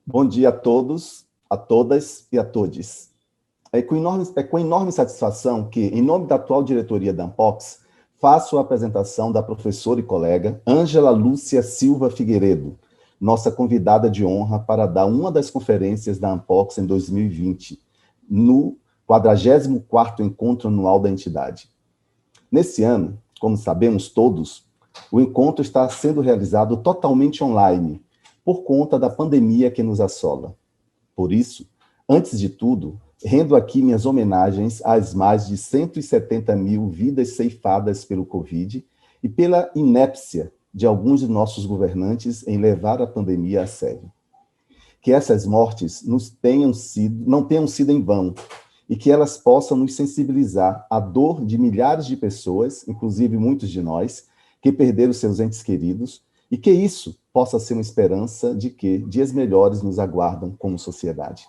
Bom dia a todos, a todas e a todes. É com enorme satisfação que, em nome da atual diretoria da Ampox, faço a apresentação da professora e colega Ângela Lúcia Silva Figueiredo, nossa convidada de honra para dar uma das conferências da Ampox em 2020, no 44º Encontro Anual da entidade. Nesse ano, como sabemos todos, o encontro está sendo realizado totalmente online, por conta da pandemia que nos assola. Por isso, antes de tudo, rendo aqui minhas homenagens às mais de 170 mil vidas ceifadas pelo Covid e pela inépcia de alguns de nossos governantes em levar a pandemia a sério. Que essas mortes não tenham sido em vão e que elas possam nos sensibilizar à dor de milhares de pessoas, inclusive muitos de nós, que perderam seus entes queridos, e que isso possa ser uma esperança de que dias melhores nos aguardam como sociedade.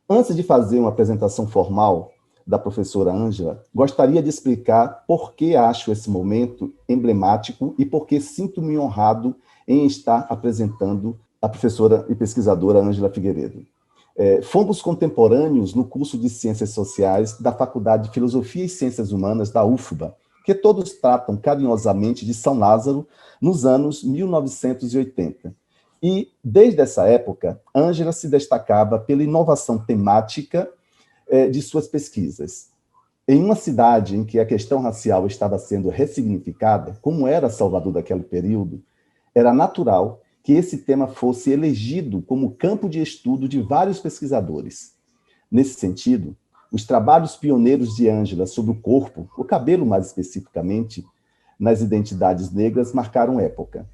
Antes de fazer uma apresentação formal da professora Ângela, gostaria de explicar por que acho esse momento emblemático e por que sinto-me honrado em estar apresentando a professora e pesquisadora Ângela Figueiredo. Fomos contemporâneos no curso de Ciências Sociais da Faculdade de Filosofia e Ciências Humanas da UFBA, que todos tratam carinhosamente de São Lázaro, nos anos 1980. E, desde essa época, Ângela se destacava pela inovação temática de suas pesquisas. Em uma cidade em que a questão racial estava sendo ressignificada, como era Salvador daquele período, era natural que esse tema fosse elegido como campo de estudo de vários pesquisadores. Nesse sentido, os trabalhos pioneiros de Ângela sobre o corpo, o cabelo mais especificamente, nas identidades negras, marcaram época.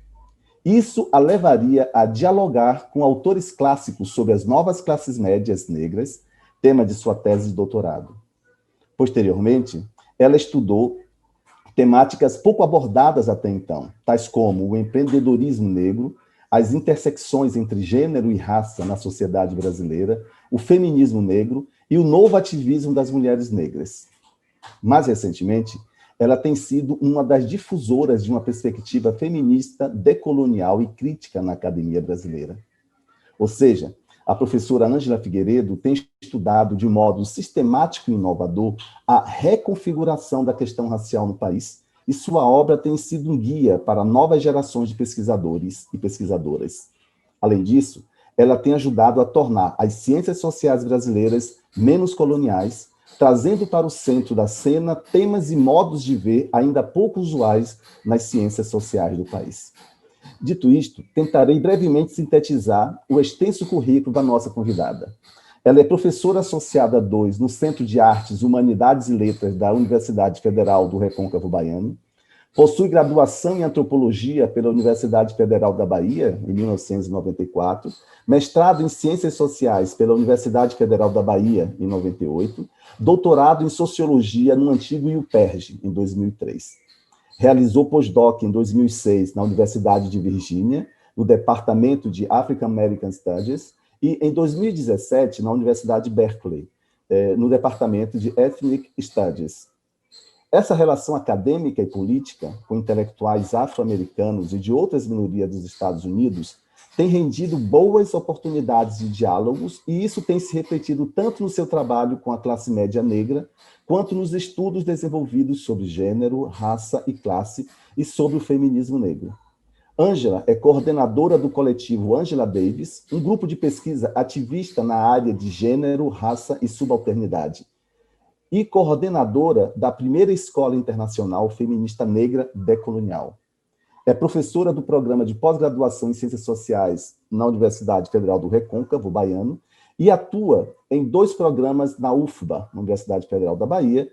Isso a levaria a dialogar com autores clássicos sobre as novas classes médias negras, tema de sua tese de doutorado. Posteriormente, ela estudou temáticas pouco abordadas até então, tais como o empreendedorismo negro, as intersecções entre gênero e raça na sociedade brasileira, o feminismo negro e o novo ativismo das mulheres negras. Mais recentemente, ela tem sido uma das difusoras de uma perspectiva feminista, decolonial e crítica na academia brasileira. Ou seja, a professora Ângela Figueiredo tem estudado de modo sistemático e inovador a reconfiguração da questão racial no país, e sua obra tem sido um guia para novas gerações de pesquisadores e pesquisadoras. Além disso, ela tem ajudado a tornar as ciências sociais brasileiras menos coloniais, trazendo para o centro da cena temas e modos de ver ainda pouco usuais nas ciências sociais do país. Dito isto, tentarei brevemente sintetizar o extenso currículo da nossa convidada. Ela é professora associada 2 no Centro de Artes, Humanidades e Letras da Universidade Federal do Recôncavo Baiano, possui graduação em Antropologia pela Universidade Federal da Bahia, em 1994, mestrado em Ciências Sociais pela Universidade Federal da Bahia, em 98, doutorado em Sociologia no antigo UPERJ, em 2003. Realizou pós-doc em 2006 na Universidade de Virgínia, no Departamento de African American Studies, e em 2017 na Universidade de Berkeley, no Departamento de Ethnic Studies. Essa relação acadêmica e política com intelectuais afro-americanos e de outras minorias dos Estados Unidos tem rendido boas oportunidades de diálogos, e isso tem se refletido tanto no seu trabalho com a classe média negra, quanto nos estudos desenvolvidos sobre gênero, raça e classe, e sobre o feminismo negro. Ângela é coordenadora do coletivo Angela Davis, um grupo de pesquisa ativista na área de gênero, raça e subalternidade, e coordenadora da primeira Escola Internacional Feminista Negra Decolonial. É professora do programa de pós-graduação em Ciências Sociais na Universidade Federal do Recôncavo Baiano e atua em 2 programas na UFBA, na Universidade Federal da Bahia,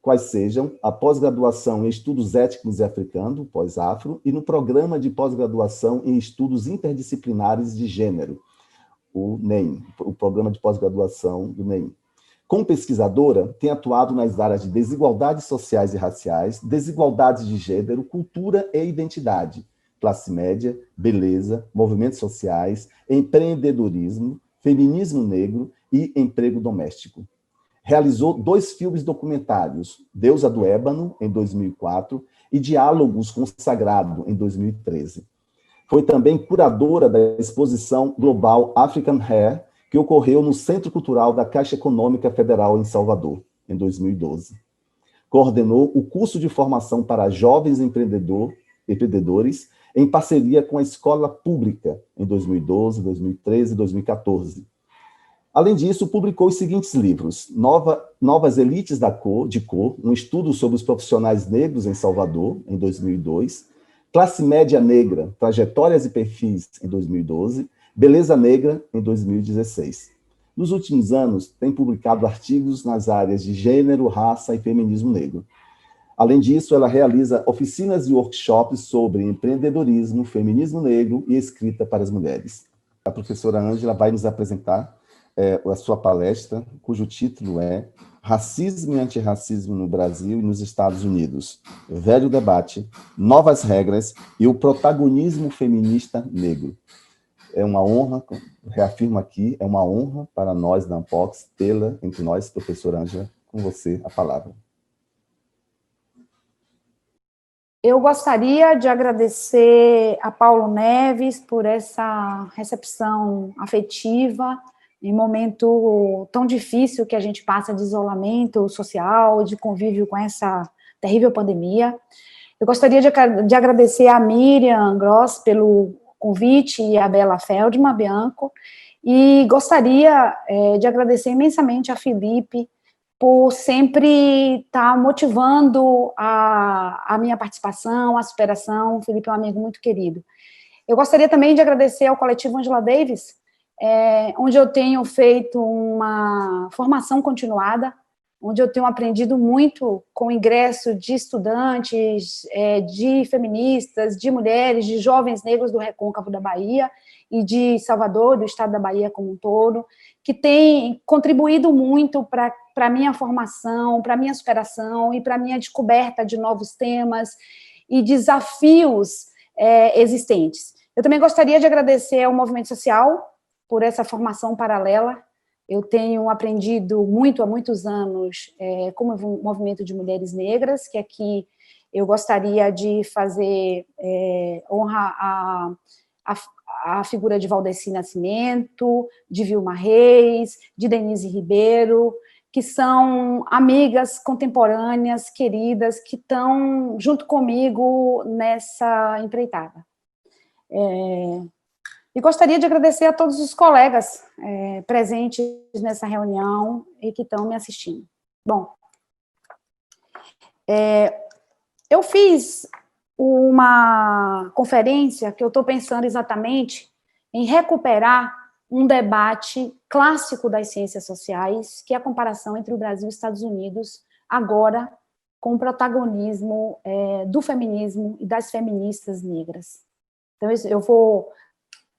quais sejam a pós-graduação em Estudos Étnicos e Africanos, pós-afro, e no programa de pós-graduação em Estudos Interdisciplinares de Gênero, o NEM, o programa de pós-graduação do NEM. Como pesquisadora, tem atuado nas áreas de desigualdades sociais e raciais, desigualdades de gênero, cultura e identidade, classe média, beleza, movimentos sociais, empreendedorismo, feminismo negro e emprego doméstico. Realizou 2 filmes documentários, Deusa do Ébano, em 2004, e Diálogos com o Sagrado, em 2013. Foi também curadora da exposição global African Hair, que ocorreu no Centro Cultural da Caixa Econômica Federal em Salvador, em 2012. Coordenou o curso de formação para jovens empreendedores em parceria com a Escola Pública em 2012, 2013 e 2014. Além disso, publicou os seguintes livros: Novas Elites de Cor, um estudo sobre os profissionais negros em Salvador, em 2002, Classe Média Negra, Trajetórias e Perfis, em 2012, Beleza Negra, em 2016. Nos últimos anos, tem publicado artigos nas áreas de gênero, raça e feminismo negro. Além disso, ela realiza oficinas e workshops sobre empreendedorismo, feminismo negro e escrita para as mulheres. A professora Ângela vai nos apresentar a sua palestra, cujo título é Racismo e Antirracismo no Brasil e nos Estados Unidos, Velho Debate, Novas Regras e o Protagonismo Feminista Negro. É uma honra, reafirmo aqui, é uma honra para nós da Ampox tê-la entre nós, professora Ângela, com você a palavra. Eu gostaria de agradecer a Paulo Neves por essa recepção afetiva em momento tão difícil que a gente passa de isolamento social, de convívio com essa terrível pandemia. Eu gostaria de agradecer a Miriam Gross pelo convite e a Bela Feldman Bianco, e gostaria de agradecer imensamente a Felipe por sempre estar motivando a minha participação, a superação. O Felipe é um amigo muito querido. Eu gostaria também de agradecer ao coletivo Angela Davis, onde eu tenho feito uma formação continuada, onde eu tenho aprendido muito com o ingresso de estudantes, de feministas, de mulheres, de jovens negros do Recôncavo da Bahia e de Salvador, do estado da Bahia como um todo, que tem contribuído muito para a minha formação, para a minha superação e para a minha descoberta de novos temas e desafios existentes. Eu também gostaria de agradecer ao movimento social por essa formação paralela. Eu tenho aprendido muito há muitos anos com o movimento de mulheres negras, que aqui eu gostaria de fazer honra à figura de Valdeci Nascimento, de Vilma Reis, de Denise Ribeiro, que são amigas contemporâneas, queridas, que estão junto comigo nessa empreitada. E gostaria de agradecer a todos os colegas presentes nessa reunião e que estão me assistindo. Bom, eu fiz uma conferência que eu estou pensando exatamente em recuperar um debate clássico das ciências sociais, que é a comparação entre o Brasil e os Estados Unidos, agora com o protagonismo do feminismo e das feministas negras. Então, eu vou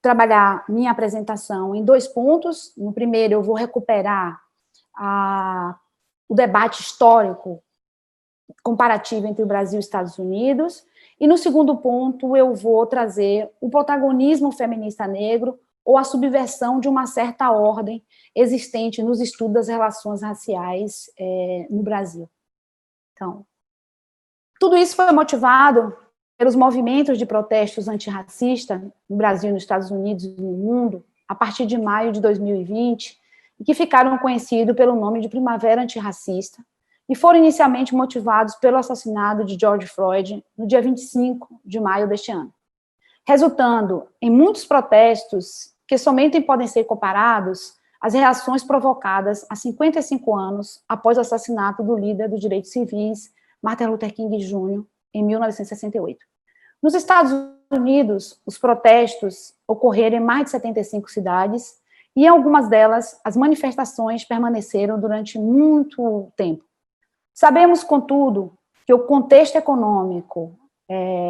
trabalhar minha apresentação em 2 pontos. No primeiro, eu vou recuperar o debate histórico comparativo entre o Brasil e os Estados Unidos, e no segundo ponto, eu vou trazer o protagonismo feminista negro ou a subversão de uma certa ordem existente nos estudos das relações raciais no Brasil. Então, tudo isso foi motivado pelos movimentos de protestos antirracistas no Brasil, nos Estados Unidos e no mundo, a partir de maio de 2020, e que ficaram conhecidos pelo nome de Primavera Antirracista, e foram inicialmente motivados pelo assassinato de George Floyd no dia 25 de maio deste ano, resultando em muitos protestos que somente podem ser comparados às reações provocadas há 55 anos após o assassinato do líder dos direitos civis, Martin Luther King Jr., em 1968. Nos Estados Unidos, os protestos ocorreram em mais de 75 cidades, e em algumas delas, as manifestações permaneceram durante muito tempo. Sabemos, contudo, que o contexto econômico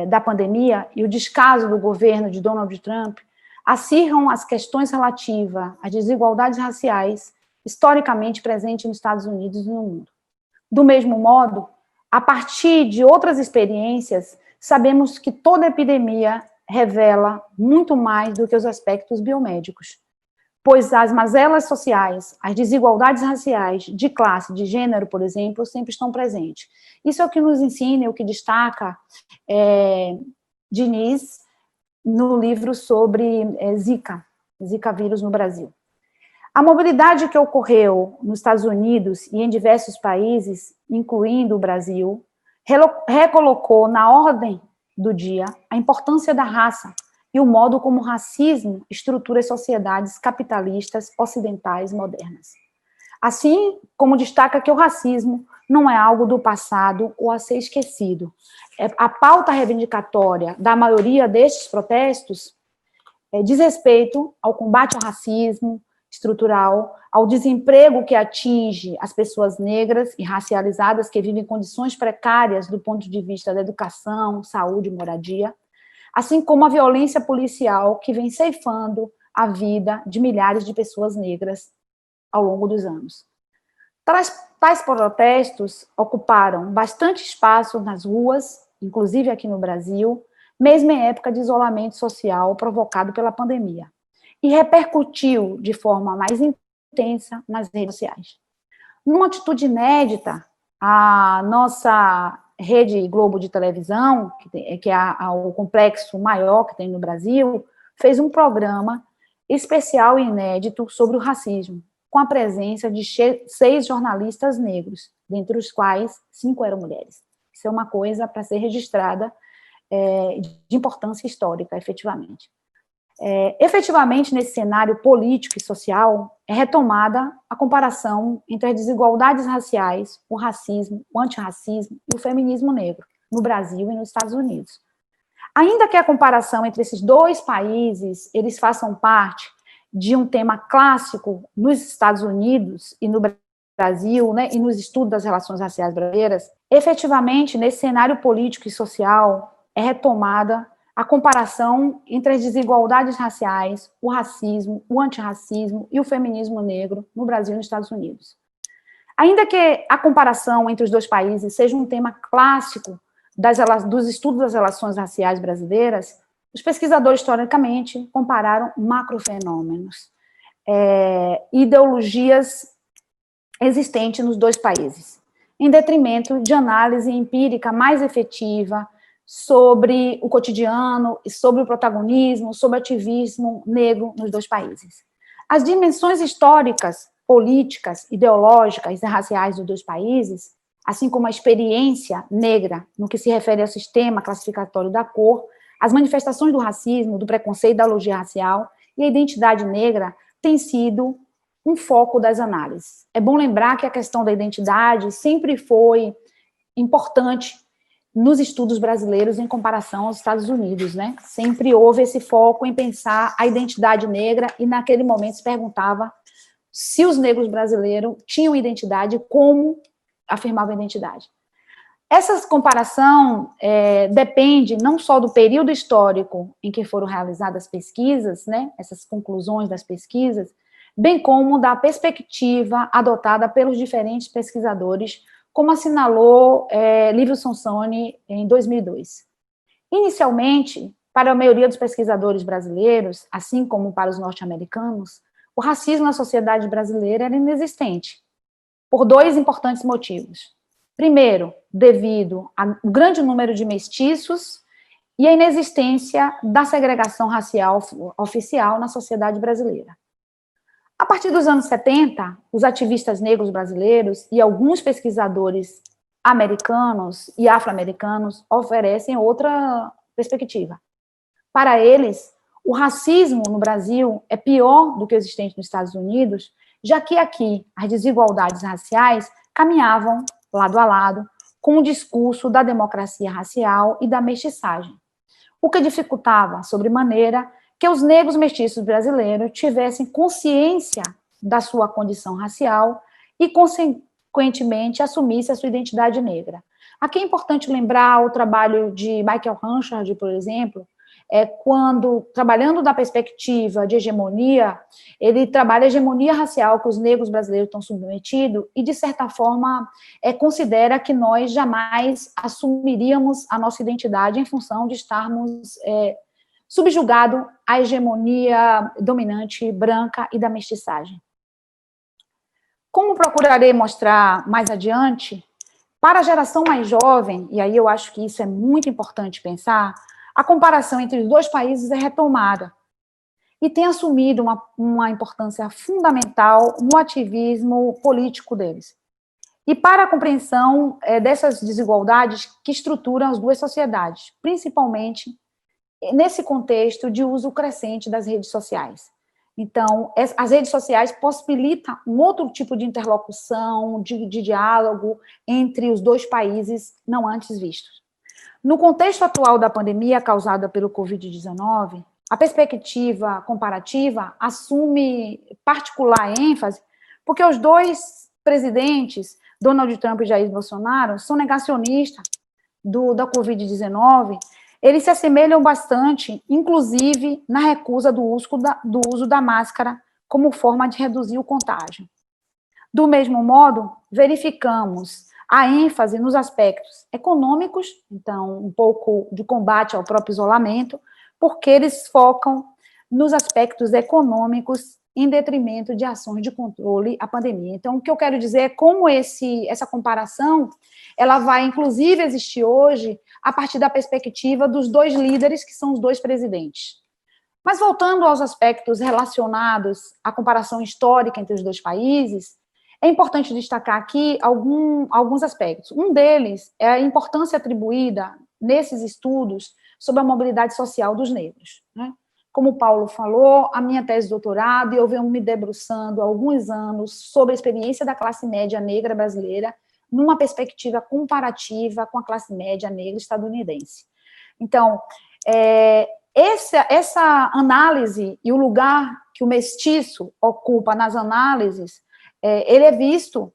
da pandemia e o descaso do governo de Donald Trump acirram as questões relativas às desigualdades raciais historicamente presentes nos Estados Unidos e no mundo. Do mesmo modo, a partir de outras experiências, sabemos que toda epidemia revela muito mais do que os aspectos biomédicos, pois as mazelas sociais, as desigualdades raciais, de classe, de gênero, por exemplo, sempre estão presentes. Isso é o que nos ensina, o que destaca Diniz, no livro sobre Zika vírus no Brasil. A mobilidade que ocorreu nos Estados Unidos e em diversos países, incluindo o Brasil, recolocou na ordem do dia a importância da raça e o modo como o racismo estrutura as sociedades capitalistas ocidentais modernas. Assim como destaca que o racismo não é algo do passado ou a ser esquecido. A pauta reivindicatória da maioria destes protestos diz respeito ao combate ao racismo estrutural, ao desemprego que atinge as pessoas negras e racializadas que vivem em condições precárias do ponto de vista da educação, saúde e moradia, assim como a violência policial que vem ceifando a vida de milhares de pessoas negras ao longo dos anos. Tais protestos ocuparam bastante espaço nas ruas, inclusive aqui no Brasil, mesmo em época de isolamento social provocado pela pandemia, e repercutiu de forma mais intensa nas redes sociais. Numa atitude inédita, a nossa Rede Globo de televisão, que é o complexo maior que tem no Brasil, fez um programa especial e inédito sobre o racismo, com a presença de 6 jornalistas negros, dentre os quais 5 eram mulheres. Isso é uma coisa para ser registrada de importância histórica, efetivamente. Efetivamente, nesse cenário político e social, é retomada a comparação entre as desigualdades raciais, o racismo, o antirracismo e o feminismo negro, no Brasil e nos Estados Unidos. Ainda que a comparação entre esses dois países, eles façam parte de um tema clássico nos Estados Unidos e no Brasil, né, e nos estudos das relações raciais brasileiras, efetivamente, nesse cenário político e social, é retomada a comparação entre as desigualdades raciais, o racismo, o antirracismo e o feminismo negro no Brasil e nos Estados Unidos. Ainda que a comparação entre os dois países seja um tema clássico dos estudos das relações raciais brasileiras, os pesquisadores, historicamente, compararam macrofenômenos, ideologias existentes nos dois países, em detrimento de análise empírica mais efetiva sobre o cotidiano, sobre o protagonismo, sobre o ativismo negro nos dois países. As dimensões históricas, políticas, ideológicas e raciais dos dois países, assim como a experiência negra no que se refere ao sistema classificatório da cor, as manifestações do racismo, do preconceito, da ideologia racial e a identidade negra têm sido um foco das análises. É bom lembrar que a questão da identidade sempre foi importante nos estudos brasileiros em comparação aos Estados Unidos, né? Sempre houve esse foco em pensar a identidade negra e naquele momento se perguntava se os negros brasileiros tinham identidade, como afirmavam a identidade. Essa comparação depende não só do período histórico em que foram realizadas as pesquisas, né? Essas conclusões das pesquisas, bem como da perspectiva adotada pelos diferentes pesquisadores, como assinalou Lívio Sonsoni em 2002. Inicialmente, para a maioria dos pesquisadores brasileiros, assim como para os norte-americanos, o racismo na sociedade brasileira era inexistente, por 2 importantes motivos. Primeiro, devido ao grande número de mestiços e a inexistência da segregação racial oficial na sociedade brasileira. A partir dos anos 70, os ativistas negros brasileiros e alguns pesquisadores americanos e afro-americanos oferecem outra perspectiva. Para eles, o racismo no Brasil é pior do que o existente nos Estados Unidos, já que aqui as desigualdades raciais caminhavam lado a lado com o discurso da democracia racial e da mestiçagem, o que dificultava, sobremaneira, que os negros mestiços brasileiros tivessem consciência da sua condição racial e, consequentemente, assumissem a sua identidade negra. Aqui é importante lembrar o trabalho de Michael Ranchard, por exemplo, quando, trabalhando da perspectiva de hegemonia, ele trabalha a hegemonia racial que os negros brasileiros estão submetidos e, de certa forma, considera que nós jamais assumiríamos a nossa identidade em função de estarmos subjugados à hegemonia dominante branca e da mestiçagem. Como procurarei mostrar mais adiante, para a geração mais jovem, e aí eu acho que isso é muito importante pensar, a comparação entre os dois países é retomada e tem assumido uma importância fundamental no ativismo político deles. E para a compreensão dessas desigualdades que estruturam as duas sociedades, principalmente nesse contexto de uso crescente das redes sociais. Então, as redes sociais possibilitam um outro tipo de interlocução, de diálogo entre os dois países não antes vistos. No contexto atual da pandemia causada pelo Covid-19, a perspectiva comparativa assume particular ênfase porque os dois presidentes, Donald Trump e Jair Bolsonaro, são negacionistas da Covid-19. Eles se assemelham bastante, inclusive na recusa do uso da máscara como forma de reduzir o contágio. Do mesmo modo, verificamos a ênfase nos aspectos econômicos, então, um pouco de combate ao próprio isolamento, porque eles focam nos aspectos econômicos em detrimento de ações de controle à pandemia. Então, o que eu quero dizer é como essa comparação, ela vai, inclusive, existir hoje a partir da perspectiva dos dois líderes, que são os dois presidentes. Mas, voltando aos aspectos relacionados à comparação histórica entre os dois países, é importante destacar aqui alguns aspectos. Um deles é a importância atribuída nesses estudos sobre a mobilidade social dos negros, né? Como o Paulo falou, a minha tese de doutorado, e eu venho me debruçando há alguns anos sobre a experiência da classe média negra brasileira numa perspectiva comparativa com a classe média negra estadunidense. Então, essa análise e o lugar que o mestiço ocupa nas análises, ele é visto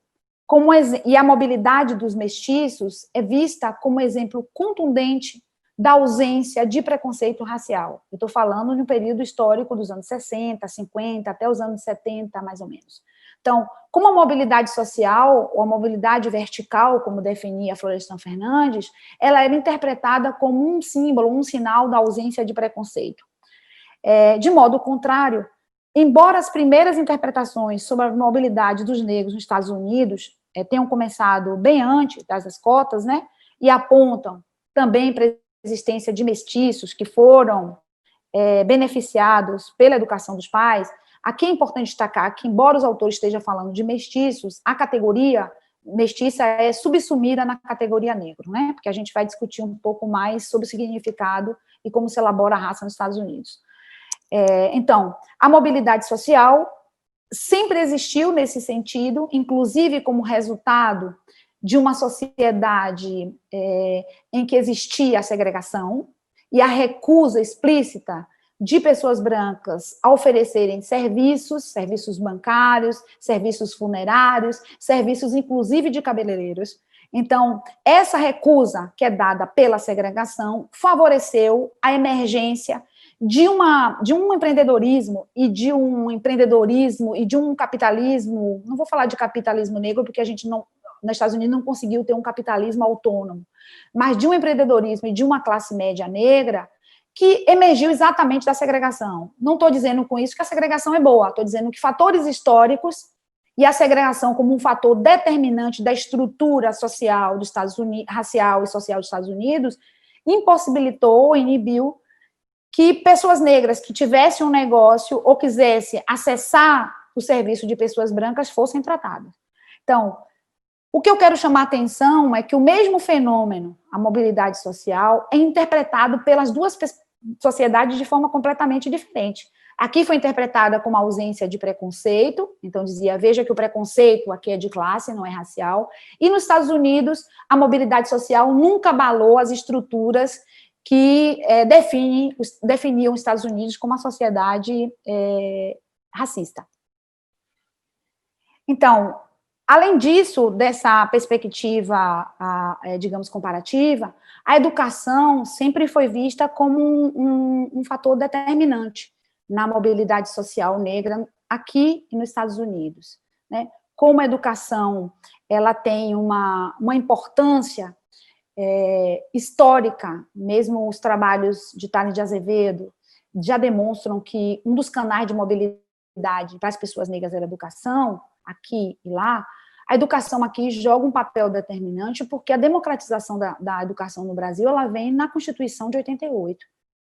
como, e a mobilidade dos mestiços é vista como exemplo contundente da ausência de preconceito racial. Eu estou falando de um período histórico dos anos 60, 50, até os anos 70, mais ou menos. Então, como a mobilidade social, ou a mobilidade vertical, como definia Florestan Fernandes, ela era interpretada como um símbolo, um sinal da ausência de preconceito. De modo contrário, embora as primeiras interpretações sobre a mobilidade dos negros nos Estados Unidos tenham começado bem antes das cotas, né, e apontam também para existência de mestiços que foram beneficiados pela educação dos pais, aqui é importante destacar que, embora os autores estejam falando de mestiços, a categoria mestiça é subsumida na categoria negro, né? Porque a gente vai discutir um pouco mais sobre o significado e como se elabora a raça nos Estados Unidos. Então, a mobilidade social sempre existiu nesse sentido, inclusive como resultado de uma sociedade em que existia a segregação e a recusa explícita de pessoas brancas a oferecerem serviços bancários, serviços funerários, serviços inclusive de cabeleireiros. Então, essa recusa que é dada pela segregação favoreceu a emergência de um empreendedorismo e de um capitalismo, não vou falar de capitalismo negro, porque a gente não, nos Estados Unidos não conseguiu ter um capitalismo autônomo, mas de um empreendedorismo e de uma classe média negra que emergiu exatamente da segregação. Não estou dizendo com isso que a segregação é boa, estou dizendo que fatores históricos e a segregação como um fator determinante da estrutura social dos Estados Unidos, racial e social dos Estados Unidos, impossibilitou, inibiu que pessoas negras que tivessem um negócio ou quisessem acessar o serviço de pessoas brancas fossem tratadas. Então, o que eu quero chamar a atenção é que o mesmo fenômeno, a mobilidade social, é interpretado pelas duas sociedades de forma completamente diferente. Aqui foi interpretada como ausência de preconceito, então dizia, veja que o preconceito aqui é de classe, não é racial, e nos Estados Unidos, a mobilidade social nunca abalou as estruturas que definiam os Estados Unidos como uma sociedade racista. Então, além disso, dessa perspectiva, digamos, comparativa, a educação sempre foi vista como um fator determinante na mobilidade social negra aqui e nos Estados Unidos, né? Como a educação ela tem uma importância histórica, mesmo os trabalhos de Tales de Azevedo já demonstram que um dos canais de mobilidade para as pessoas negras era a educação, aqui e lá, A educação aqui joga um papel determinante porque a democratização da educação no Brasil, ela vem na Constituição de 88.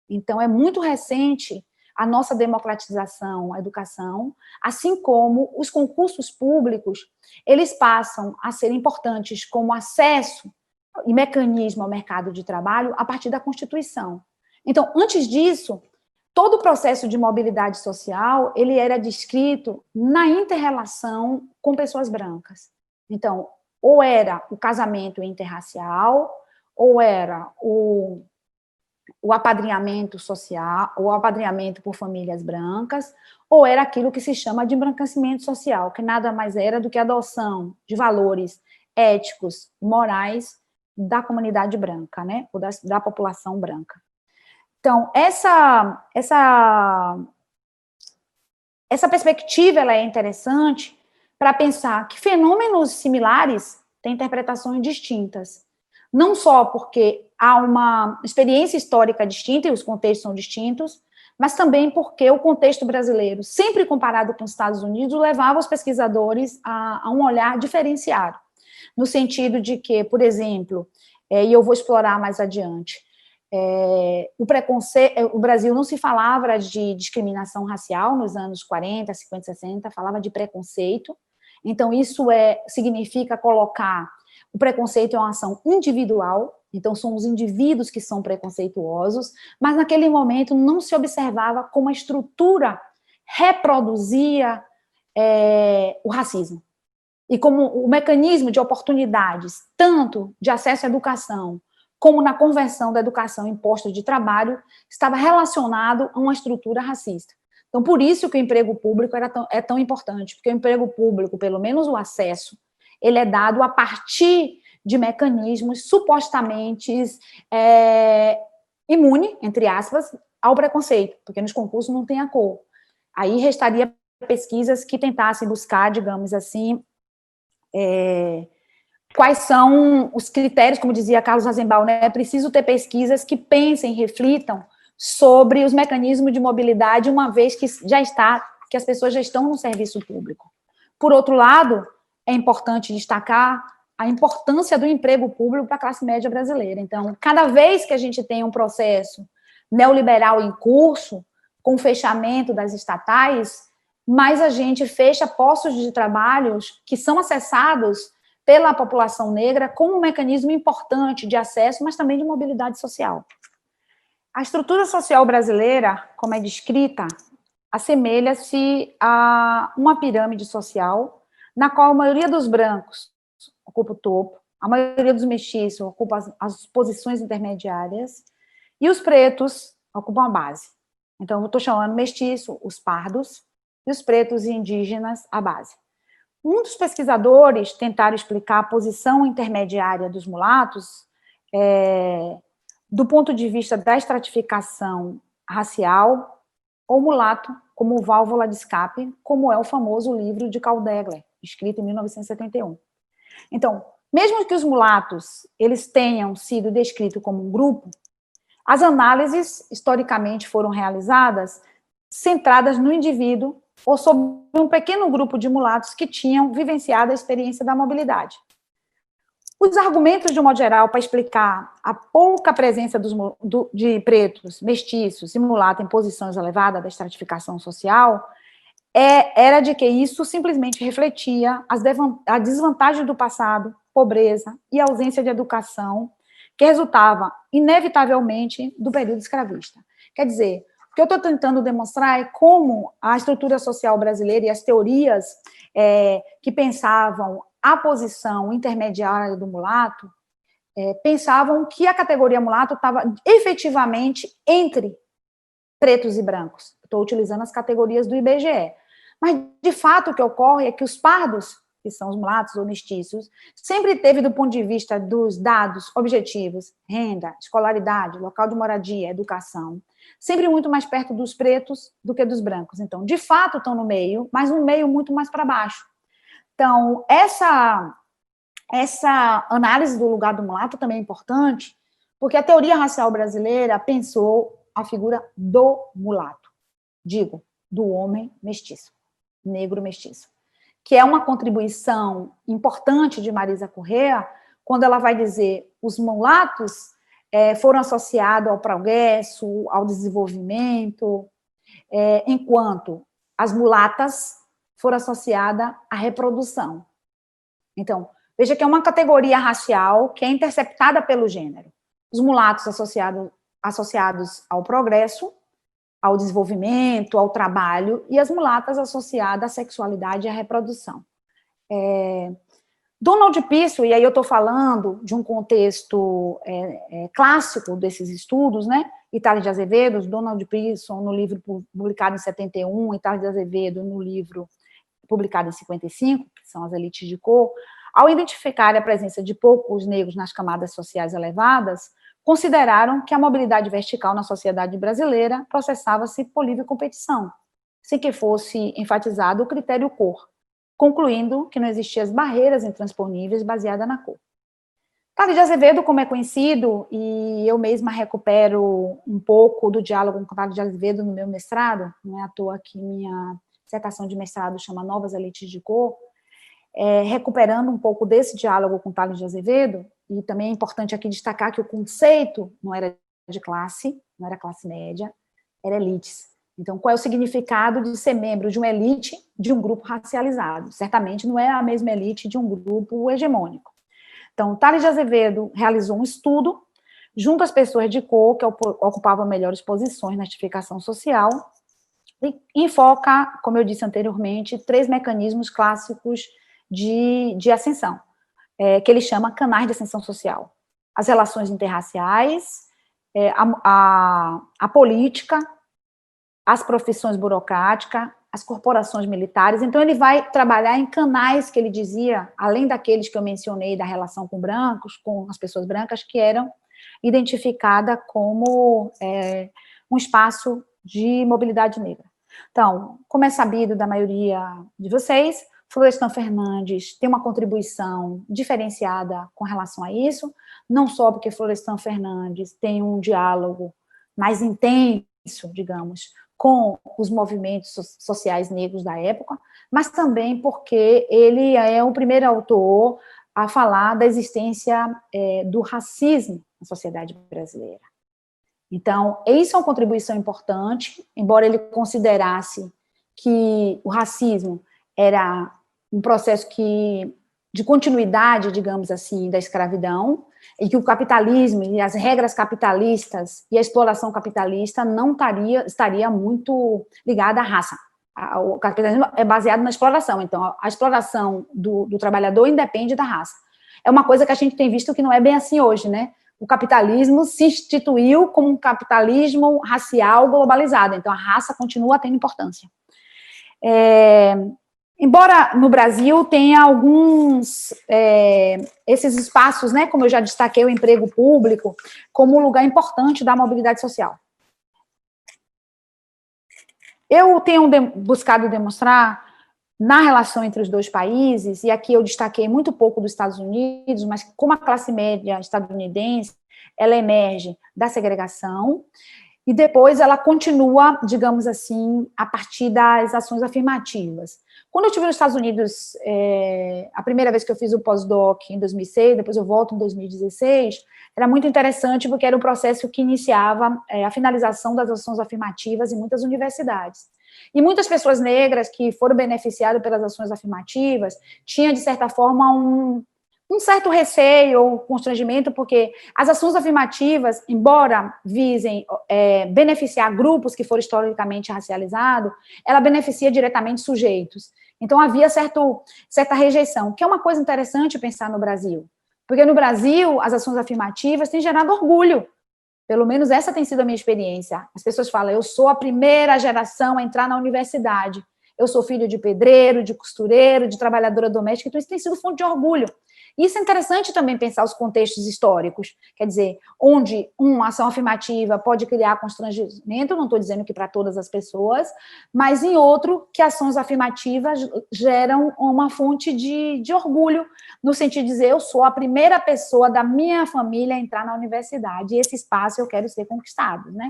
Então, é muito recente a nossa democratização, a educação, assim como os concursos públicos, eles passam a ser importantes como acesso e mecanismo ao mercado de trabalho a partir da Constituição. Então, antes disso, todo o processo de mobilidade social, ele era descrito na inter-relação com pessoas brancas. Então, ou era o casamento interracial, ou era o apadrinhamento social, o apadrinhamento por famílias brancas, ou era aquilo que se chama de embranquecimento social, que nada mais era do que a adoção de valores éticos e morais da comunidade branca, né, ou da população branca. Então, essa perspectiva ela é interessante para pensar que fenômenos similares têm interpretações distintas. Não só porque há uma experiência histórica distinta e os contextos são distintos, mas também porque o contexto brasileiro, sempre comparado com os Estados Unidos, levava os pesquisadores a um olhar diferenciado, no sentido de que, por exemplo, e eu vou explorar mais adiante, o Brasil não se falava de discriminação racial nos anos 40, 50, 60, falava de preconceito. Então, isso significa colocar o preconceito é uma ação individual, então são os indivíduos que são preconceituosos, mas naquele momento não se observava como a estrutura reproduzia o racismo. E como o mecanismo de oportunidades, tanto de acesso à educação, como na conversão da educação em postos de trabalho, estava relacionado a uma estrutura racista. Então, por isso que o emprego público é tão importante, porque o emprego público, pelo menos o acesso, ele é dado a partir de mecanismos supostamente imune, entre aspas, ao preconceito, porque nos concursos não tem a cor. Aí restaria pesquisas que tentassem buscar, digamos assim, quais são os critérios, como dizia Carlos Azenbaum, né? É preciso ter pesquisas que pensem, reflitam sobre os mecanismos de mobilidade, uma vez que que as pessoas já estão no serviço público. Por outro lado, é importante destacar a importância do emprego público para a classe média brasileira. Então, cada vez que a gente tem um processo neoliberal em curso, com o fechamento das estatais, mais a gente fecha postos de trabalho que são acessados pela população negra como um mecanismo importante de acesso, mas também de mobilidade social. A estrutura social brasileira, como é descrita, assemelha-se a uma pirâmide social, na qual a maioria dos brancos ocupa o topo, a maioria dos mestiços ocupa as posições intermediárias, e os pretos ocupam a base. Então, eu estou chamando mestiço, os pardos, e os pretos e indígenas, a base. Muitos pesquisadores tentaram explicar a posição intermediária dos mulatos do ponto de vista da estratificação racial, ou mulato como válvula de escape, como é o famoso livro de Carl Degler, escrito em 1971. Então, mesmo que os mulatos eles tenham sido descritos como um grupo, as análises historicamente foram realizadas centradas no indivíduo ou sobre um pequeno grupo de mulatos que tinham vivenciado a experiência da mobilidade. Os argumentos, de um modo geral, para explicar a pouca presença de pretos, mestiços e mulatos em posições elevadas da estratificação social, era de que isso simplesmente refletia a desvantagem do passado, pobreza e ausência de educação, que resultava, inevitavelmente, do período escravista. Quer dizer, o que eu estou tentando demonstrar é como a estrutura social brasileira e as teorias que pensavam a posição intermediária do mulato, pensavam que a categoria mulato estava efetivamente entre pretos e brancos. Estou utilizando as categorias do IBGE. Mas, de fato, o que ocorre é que os pardos, que são os mulatos ou mestiços, sempre teve, do ponto de vista dos dados objetivos, renda, escolaridade, local de moradia, educação, sempre muito mais perto dos pretos do que dos brancos. Então, de fato, estão no meio, mas um meio muito mais para baixo. Então, essa análise do lugar do mulato também é importante, porque a teoria racial brasileira pensou a figura do mulato, digo, do homem mestiço, negro mestiço. que é uma contribuição importante de Marisa Corrêa, quando ela vai dizer os mulatos foram associados ao progresso, ao desenvolvimento, enquanto as mulatas foram associadas à reprodução. Então, veja que é uma categoria racial que é interceptada pelo gênero. Os mulatos associados ao progresso, ao desenvolvimento, ao trabalho, e as mulatas associadas à sexualidade e à reprodução. Donald Pisso, e aí eu estou falando de um contexto clássico desses estudos, né? Itália de Azevedo, Donald Pisso, no livro publicado em 71, Itália de Azevedo, no livro publicado em 55, que são as elites de cor, ao identificar a presença de poucos negros nas camadas sociais elevadas, consideraram que a mobilidade vertical na sociedade brasileira processava-se por livre competição, sem que fosse enfatizado o critério cor, concluindo que não existiam as barreiras intransponíveis baseadas na cor. Itália de Azevedo, como é conhecido, e eu mesma recupero um pouco do diálogo com Itália de Azevedo no meu mestrado, não é à toa que minha dissertação de mestrado chama Novas Elites de Cor, recuperando um pouco desse diálogo com Itália de Azevedo, e também é importante aqui destacar que o conceito não era de classe, não era classe média, era elites. Então, qual é o significado de ser membro de uma elite de um grupo racializado? Certamente não é a mesma elite de um grupo hegemônico. Então, Tales de Azevedo realizou um estudo junto às pessoas de cor que ocupavam melhores posições na estratificação social e enfoca, como eu disse anteriormente, 3 mecanismos clássicos de ascensão, que ele chama canais de ascensão social. As relações interraciais, a política, as profissões burocráticas, as corporações militares. Então, ele vai trabalhar em canais que ele dizia, além daqueles que eu mencionei da relação com brancos, com as pessoas brancas, que eram identificadas como um espaço de mobilidade negra. Então, como é sabido da maioria de vocês, Florestan Fernandes tem uma contribuição diferenciada com relação a isso, não só porque Florestan Fernandes tem um diálogo mais intenso, digamos, com os movimentos sociais negros da época, mas também porque ele é o primeiro autor a falar da existência do racismo na sociedade brasileira. Então, isso é uma contribuição importante, embora ele considerasse que o racismo era um processo de continuidade, digamos assim, da escravidão, e que o capitalismo e as regras capitalistas e a exploração capitalista não estaria muito ligada à raça. O capitalismo é baseado na exploração, então a exploração do trabalhador independe da raça. É uma coisa que a gente tem visto que não é bem assim hoje, né? O capitalismo se instituiu como um capitalismo racial globalizado, então a raça continua tendo importância. Embora no Brasil tenha alguns, esses espaços, né, como eu já destaquei, o emprego público, como um lugar importante da mobilidade social. Eu tenho buscado demonstrar, na relação entre os dois países, e aqui eu destaquei muito pouco dos Estados Unidos, mas como a classe média estadunidense, ela emerge da segregação, e depois ela continua, digamos assim, a partir das ações afirmativas. Quando eu estive nos Estados Unidos, a primeira vez que eu fiz o pós-doc em 2006, depois eu volto em 2016, era muito interessante porque era um processo que iniciava a finalização das ações afirmativas em muitas universidades. E muitas pessoas negras que foram beneficiadas pelas ações afirmativas tinham, de certa forma, um certo receio ou constrangimento, porque as ações afirmativas, embora visem beneficiar grupos que foram historicamente racializados, ela beneficia diretamente sujeitos. Então, havia certa rejeição, que é uma coisa interessante pensar no Brasil. Porque no Brasil, as ações afirmativas têm gerado orgulho. Pelo menos essa tem sido a minha experiência. As pessoas falam, eu sou a primeira geração a entrar na universidade. Eu sou filho de pedreiro, de costureiro, de trabalhadora doméstica, então isso tem sido fonte de orgulho. Isso é interessante também pensar os contextos históricos, quer dizer, onde uma ação afirmativa pode criar constrangimento, não estou dizendo que para todas as pessoas, mas em outro, que ações afirmativas geram uma fonte de orgulho, no sentido de dizer, eu sou a primeira pessoa da minha família a entrar na universidade, e esse espaço eu quero ser conquistado, né?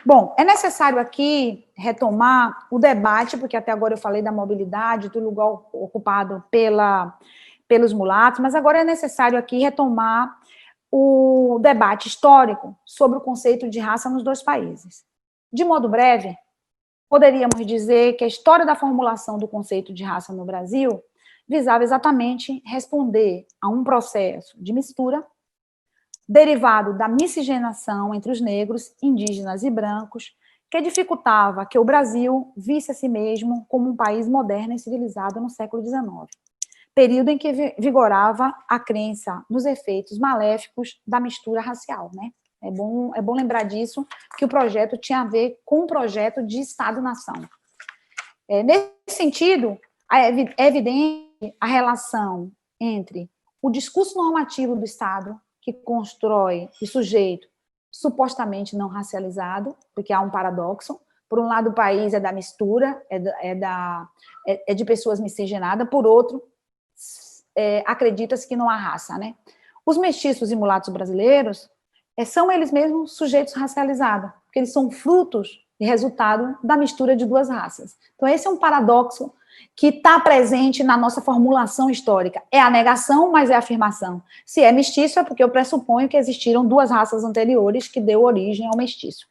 Bom, é necessário aqui retomar o debate, porque até agora eu falei da mobilidade, do lugar ocupado pelos mulatos, mas agora é necessário aqui retomar o debate histórico sobre o conceito de raça nos dois países. De modo breve, poderíamos dizer que a história da formulação do conceito de raça no Brasil visava exatamente responder a um processo de mistura derivado da miscigenação entre os negros, indígenas e brancos, que dificultava que o Brasil visse a si mesmo como um país moderno e civilizado no século XIX, período em que vigorava a crença nos efeitos maléficos da mistura racial, né? É bom lembrar disso, que o projeto tinha a ver com um projeto de Estado-nação. Nesse sentido, é evidente a relação entre o discurso normativo do Estado, que constrói o sujeito supostamente não racializado, porque há um paradoxo. Por um lado, o país é da mistura, é de pessoas miscigenadas, por outro, acredita-se que não há raça, né? Os mestiços e mulatos brasileiros são eles mesmos sujeitos racializados, porque eles são frutos e resultado da mistura de duas raças. Então, esse é um paradoxo que está presente na nossa formulação histórica. É a negação, mas é a afirmação. Se é mestiço, é porque eu pressuponho que existiram duas raças anteriores que deu origem ao mestiço.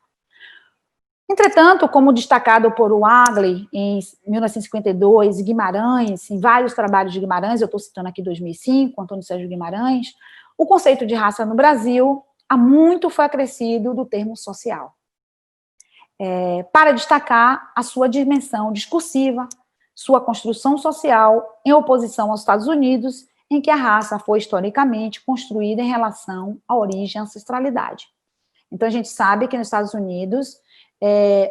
Entretanto, como destacado por Wagley em 1952, Guimarães, em vários trabalhos de Guimarães, eu estou citando aqui 2005, Antônio Sérgio Guimarães, o conceito de raça no Brasil há muito foi acrescido do termo social, para destacar a sua dimensão discursiva, sua construção social em oposição aos Estados Unidos, em que a raça foi historicamente construída em relação à origem e ancestralidade. Então, a gente sabe que nos Estados Unidos,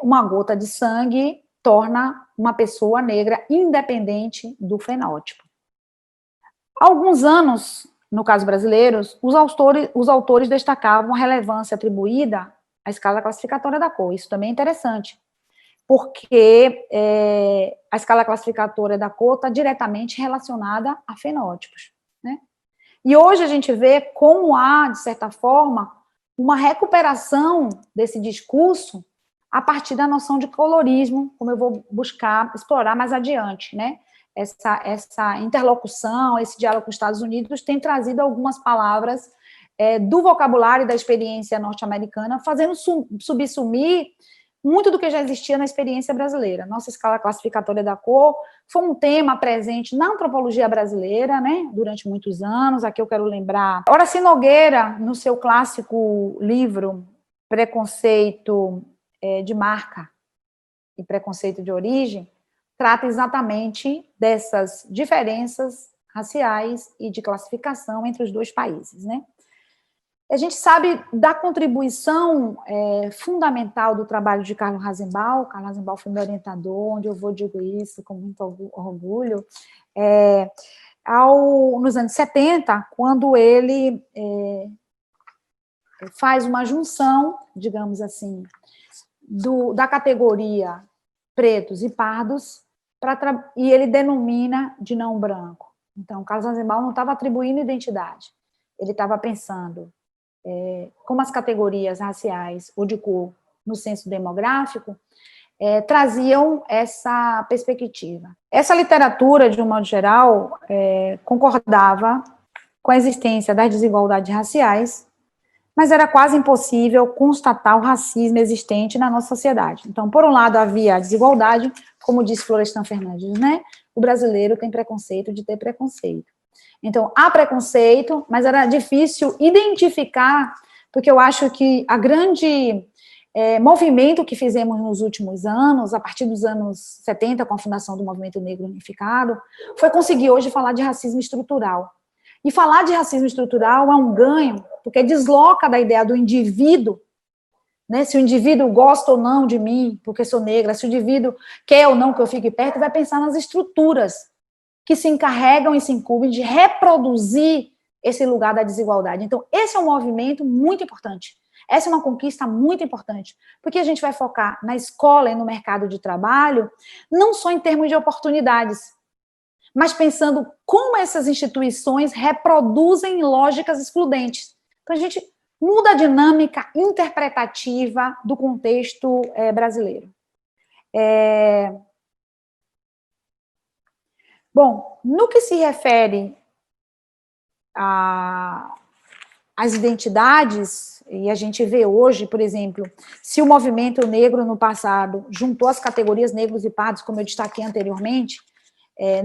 uma gota de sangue torna uma pessoa negra independente do fenótipo. Há alguns anos, no caso brasileiro, os autores destacavam a relevância atribuída à escala classificatória da cor. Isso também é interessante, porque a escala classificatória da cor está diretamente relacionada a fenótipos, né? E hoje a gente vê como há, de certa forma, uma recuperação desse discurso a partir da noção de colorismo, como eu vou buscar explorar mais adiante, né? Essa interlocução, esse diálogo com os Estados Unidos tem trazido algumas palavras do vocabulário e da experiência norte-americana, fazendo subsumir muito do que já existia na experiência brasileira. Nossa escala classificatória da cor foi um tema presente na antropologia brasileira, né, durante muitos anos. Aqui eu quero lembrar Horaci Nogueira, no seu clássico livro Preconceito de Marca e Preconceito de Origem, trata exatamente dessas diferenças raciais e de classificação entre os dois países, né? A gente sabe da contribuição fundamental do trabalho de Carlos Rasenbaum. Carlos Rasenbaum foi meu orientador, onde eu digo isso com muito orgulho. Nos anos 70, quando ele faz uma junção, digamos assim, da categoria pretos e pardos, e ele denomina de não branco. Então, Carlos Rasenbaum não estava atribuindo identidade, ele estava pensando como as categorias raciais ou de cor no censo demográfico traziam essa perspectiva. Essa literatura, de um modo geral, concordava com a existência das desigualdades raciais, mas era quase impossível constatar o racismo existente na nossa sociedade. Então, por um lado, havia a desigualdade, como disse Florestan Fernandes, né? O brasileiro tem preconceito de ter preconceito. Então, há preconceito, mas era difícil identificar, porque eu acho que a grande movimento que fizemos nos últimos anos, a partir dos anos 70, com a fundação do Movimento Negro Unificado, foi conseguir hoje falar de racismo estrutural. E falar de racismo estrutural é um ganho, porque desloca da ideia do indivíduo, né? Se o indivíduo gosta ou não de mim, porque sou negra, se o indivíduo quer ou não que eu fique perto, vai pensar nas estruturas que se encarregam e se incumbem de reproduzir esse lugar da desigualdade. Então, esse é um movimento muito importante. Essa é uma conquista muito importante, porque a gente vai focar na escola e no mercado de trabalho, não só em termos de oportunidades, mas pensando como essas instituições reproduzem lógicas excludentes. Então, a gente muda a dinâmica interpretativa do contexto brasileiro. Bom, no que se refere às identidades, e a gente vê hoje, por exemplo, se o movimento negro no passado juntou as categorias negros e pardos, como eu destaquei anteriormente,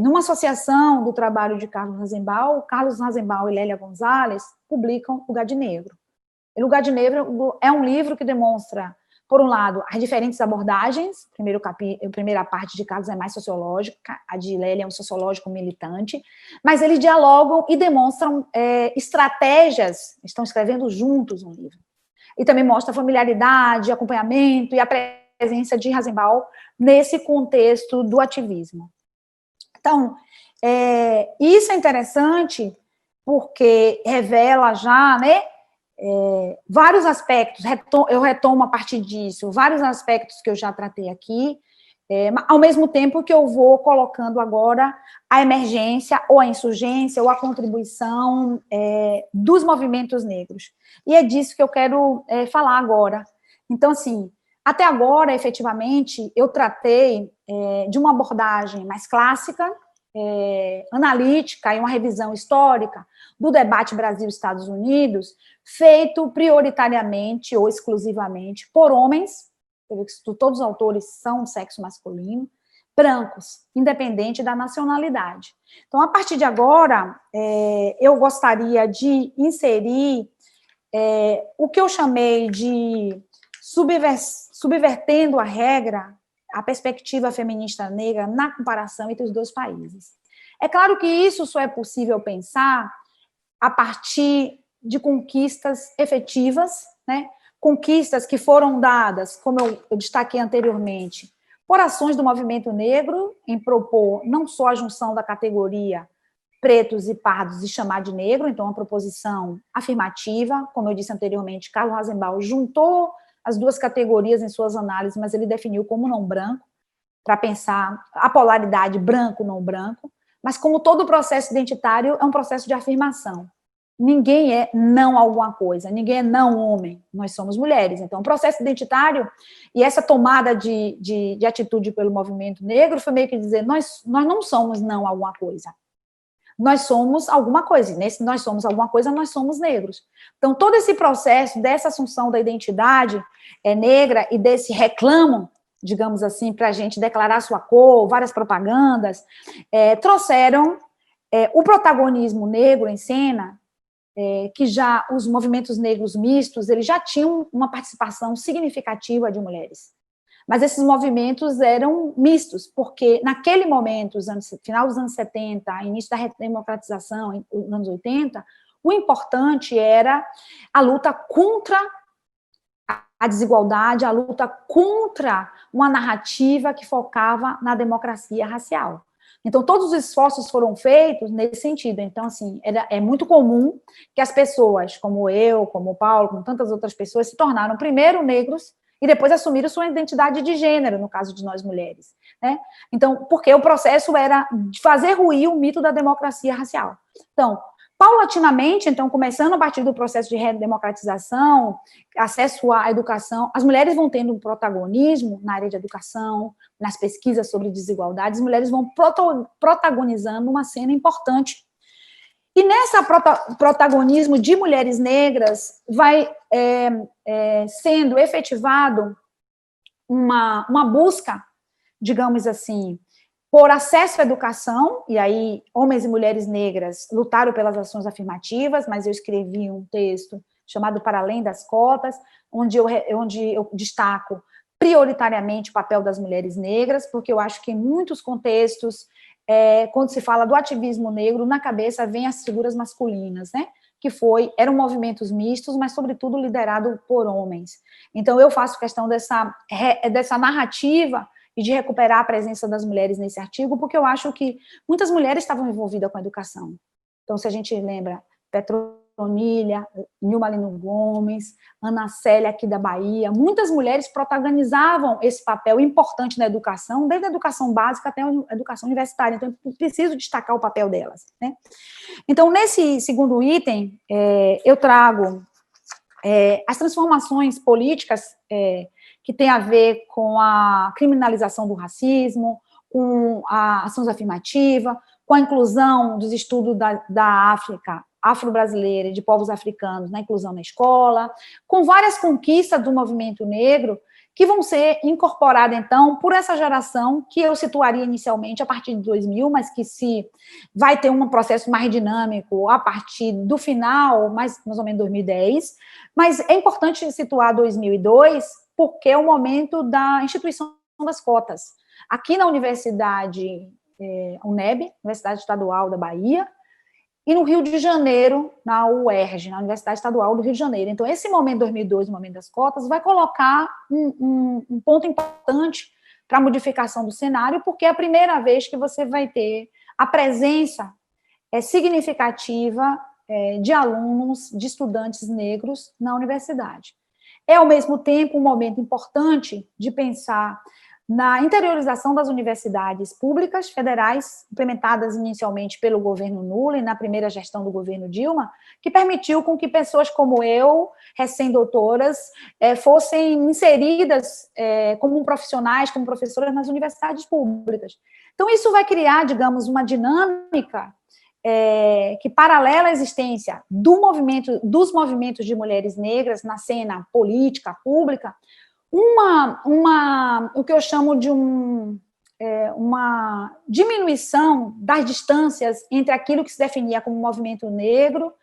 numa associação do trabalho de Carlos Razenbaugh e Lélia Gonzalez publicam Lugar de Negro. E Lugar de Negro é um livro que demonstra, por um lado, as diferentes abordagens. A primeira parte de Carlos é mais sociológica, a de Lélia é um sociológico militante, mas eles dialogam e demonstram estratégias, estão escrevendo juntos um livro. E também mostra familiaridade, acompanhamento e a presença de Razenbaugh nesse contexto do ativismo. Então, isso é interessante porque revela já, né, vários aspectos, eu retomo a partir disso, vários aspectos que eu já tratei aqui, ao mesmo tempo que eu vou colocando agora a emergência, ou a insurgência, ou a contribuição dos movimentos negros. E é disso que eu quero falar agora. Então, assim, até agora, efetivamente, eu tratei de uma abordagem mais clássica, analítica e uma revisão histórica do debate Brasil-Estados Unidos, feito prioritariamente ou exclusivamente por homens, todos os autores são sexo masculino, brancos, independente da nacionalidade. Então, a partir de agora, eu gostaria de inserir o que eu chamei de subvertendo a regra, a perspectiva feminista negra na comparação entre os dois países. É claro que isso só é possível pensar a partir de conquistas efetivas, né? Conquistas que foram dadas, como eu destaquei anteriormente, por ações do movimento negro, em propor não só a junção da categoria pretos e pardos e chamar de negro, então uma proposição afirmativa, como eu disse anteriormente, Carlos Razenbaugh juntou as duas categorias em suas análises, mas ele definiu como não branco, para pensar a polaridade branco-não branco, mas como todo processo identitário é um processo de afirmação. Ninguém é não alguma coisa, ninguém é não homem, nós somos mulheres. Então, o processo identitário e essa tomada de atitude pelo movimento negro foi meio que dizer, nós não somos não alguma coisa. Nós somos alguma coisa, e nesse nós somos alguma coisa, nós somos negros. Então, todo esse processo dessa assunção da identidade negra e desse reclamo, digamos assim, para a gente declarar sua cor, várias propagandas, trouxeram o protagonismo negro em cena, que já os movimentos negros mistos, eles já tinham uma participação significativa de mulheres. Mas esses movimentos eram mistos, porque naquele momento, final dos anos 70, início da redemocratização, nos anos 80, o importante era a luta contra a desigualdade, a luta contra uma narrativa que focava na democracia racial. Então, todos os esforços foram feitos nesse sentido. Então, assim, é muito comum que as pessoas, como eu, como o Paulo, como tantas outras pessoas, se tornaram primeiro negros e depois assumiram sua identidade de gênero, no caso de nós mulheres, né? Então, porque o processo era de fazer ruir o mito da democracia racial. Então, paulatinamente, então, começando a partir do processo de redemocratização, acesso à educação, as mulheres vão tendo um protagonismo na área de educação, nas pesquisas sobre desigualdades, as mulheres vão protagonizando uma cena importante. E nesse protagonismo de mulheres negras vai sendo efetivado uma busca, digamos assim, por acesso à educação, e aí homens e mulheres negras lutaram pelas ações afirmativas, mas eu escrevi um texto chamado Para Além das Cotas, onde eu destaco prioritariamente o papel das mulheres negras, porque eu acho que em muitos contextos, quando se fala do ativismo negro, na cabeça vem as figuras masculinas, né? Que eram movimentos mistos, mas sobretudo liderado por homens. Então eu faço questão dessa narrativa e de recuperar a presença das mulheres nesse artigo, porque eu acho que muitas mulheres estavam envolvidas com a educação. Então, se a gente lembra, Petronilha, Nilma Lino Gomes, Ana Célia aqui da Bahia, muitas mulheres protagonizavam esse papel importante na educação, desde a educação básica até a educação universitária. Então, eu preciso destacar o papel delas, né? Então, nesse segundo item, eu trago as transformações políticas que têm a ver com a criminalização do racismo, com a ação afirmativa, com a inclusão dos estudos da África, afro-brasileira e de povos africanos na inclusão na escola, com várias conquistas do movimento negro que vão ser incorporadas, então, por essa geração que eu situaria inicialmente a partir de 2000, mas que se vai ter um processo mais dinâmico a partir do final, mais ou menos 2010, mas é importante situar 2002, porque é o momento da instituição das cotas. Aqui na Universidade UNEB, Universidade Estadual da Bahia, e no Rio de Janeiro, na UERJ, na Universidade Estadual do Rio de Janeiro. Então, esse momento, 2002, o momento das cotas, vai colocar um ponto importante para a modificação do cenário, porque é a primeira vez que você vai ter a presença significativa de alunos, de estudantes negros na universidade. É, ao mesmo tempo, um momento importante de pensar na interiorização das universidades públicas federais, implementadas inicialmente pelo governo Lula e na primeira gestão do governo Dilma, que permitiu com que pessoas como eu, recém-doutoras, fossem inseridas como profissionais, como professoras nas universidades públicas. Então, isso vai criar, digamos, uma dinâmica que paralela à existência dos movimentos de mulheres negras na cena política, pública, o que eu chamo de uma diminuição das distâncias entre aquilo que se definia como movimento negro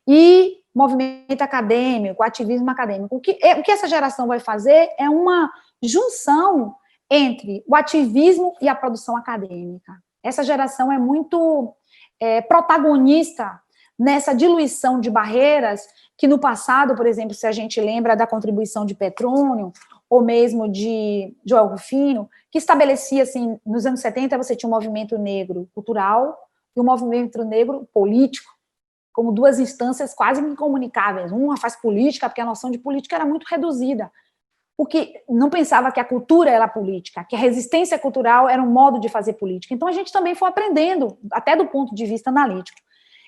e movimento acadêmico, ativismo acadêmico. O que essa geração vai fazer é uma junção entre o ativismo e a produção acadêmica. Essa geração é muito protagonista nessa diluição de barreiras que no passado, por exemplo, se a gente lembra da contribuição de Petrônio, ou mesmo de Joel Rufino, que estabelecia, assim, nos anos 70, você tinha um movimento negro cultural e um movimento negro político, como duas instâncias quase incomunicáveis. Uma faz política, porque a noção de política era muito reduzida, porque não pensava que a cultura era política, que a resistência cultural era um modo de fazer política. Então, a gente também foi aprendendo, até do ponto de vista analítico.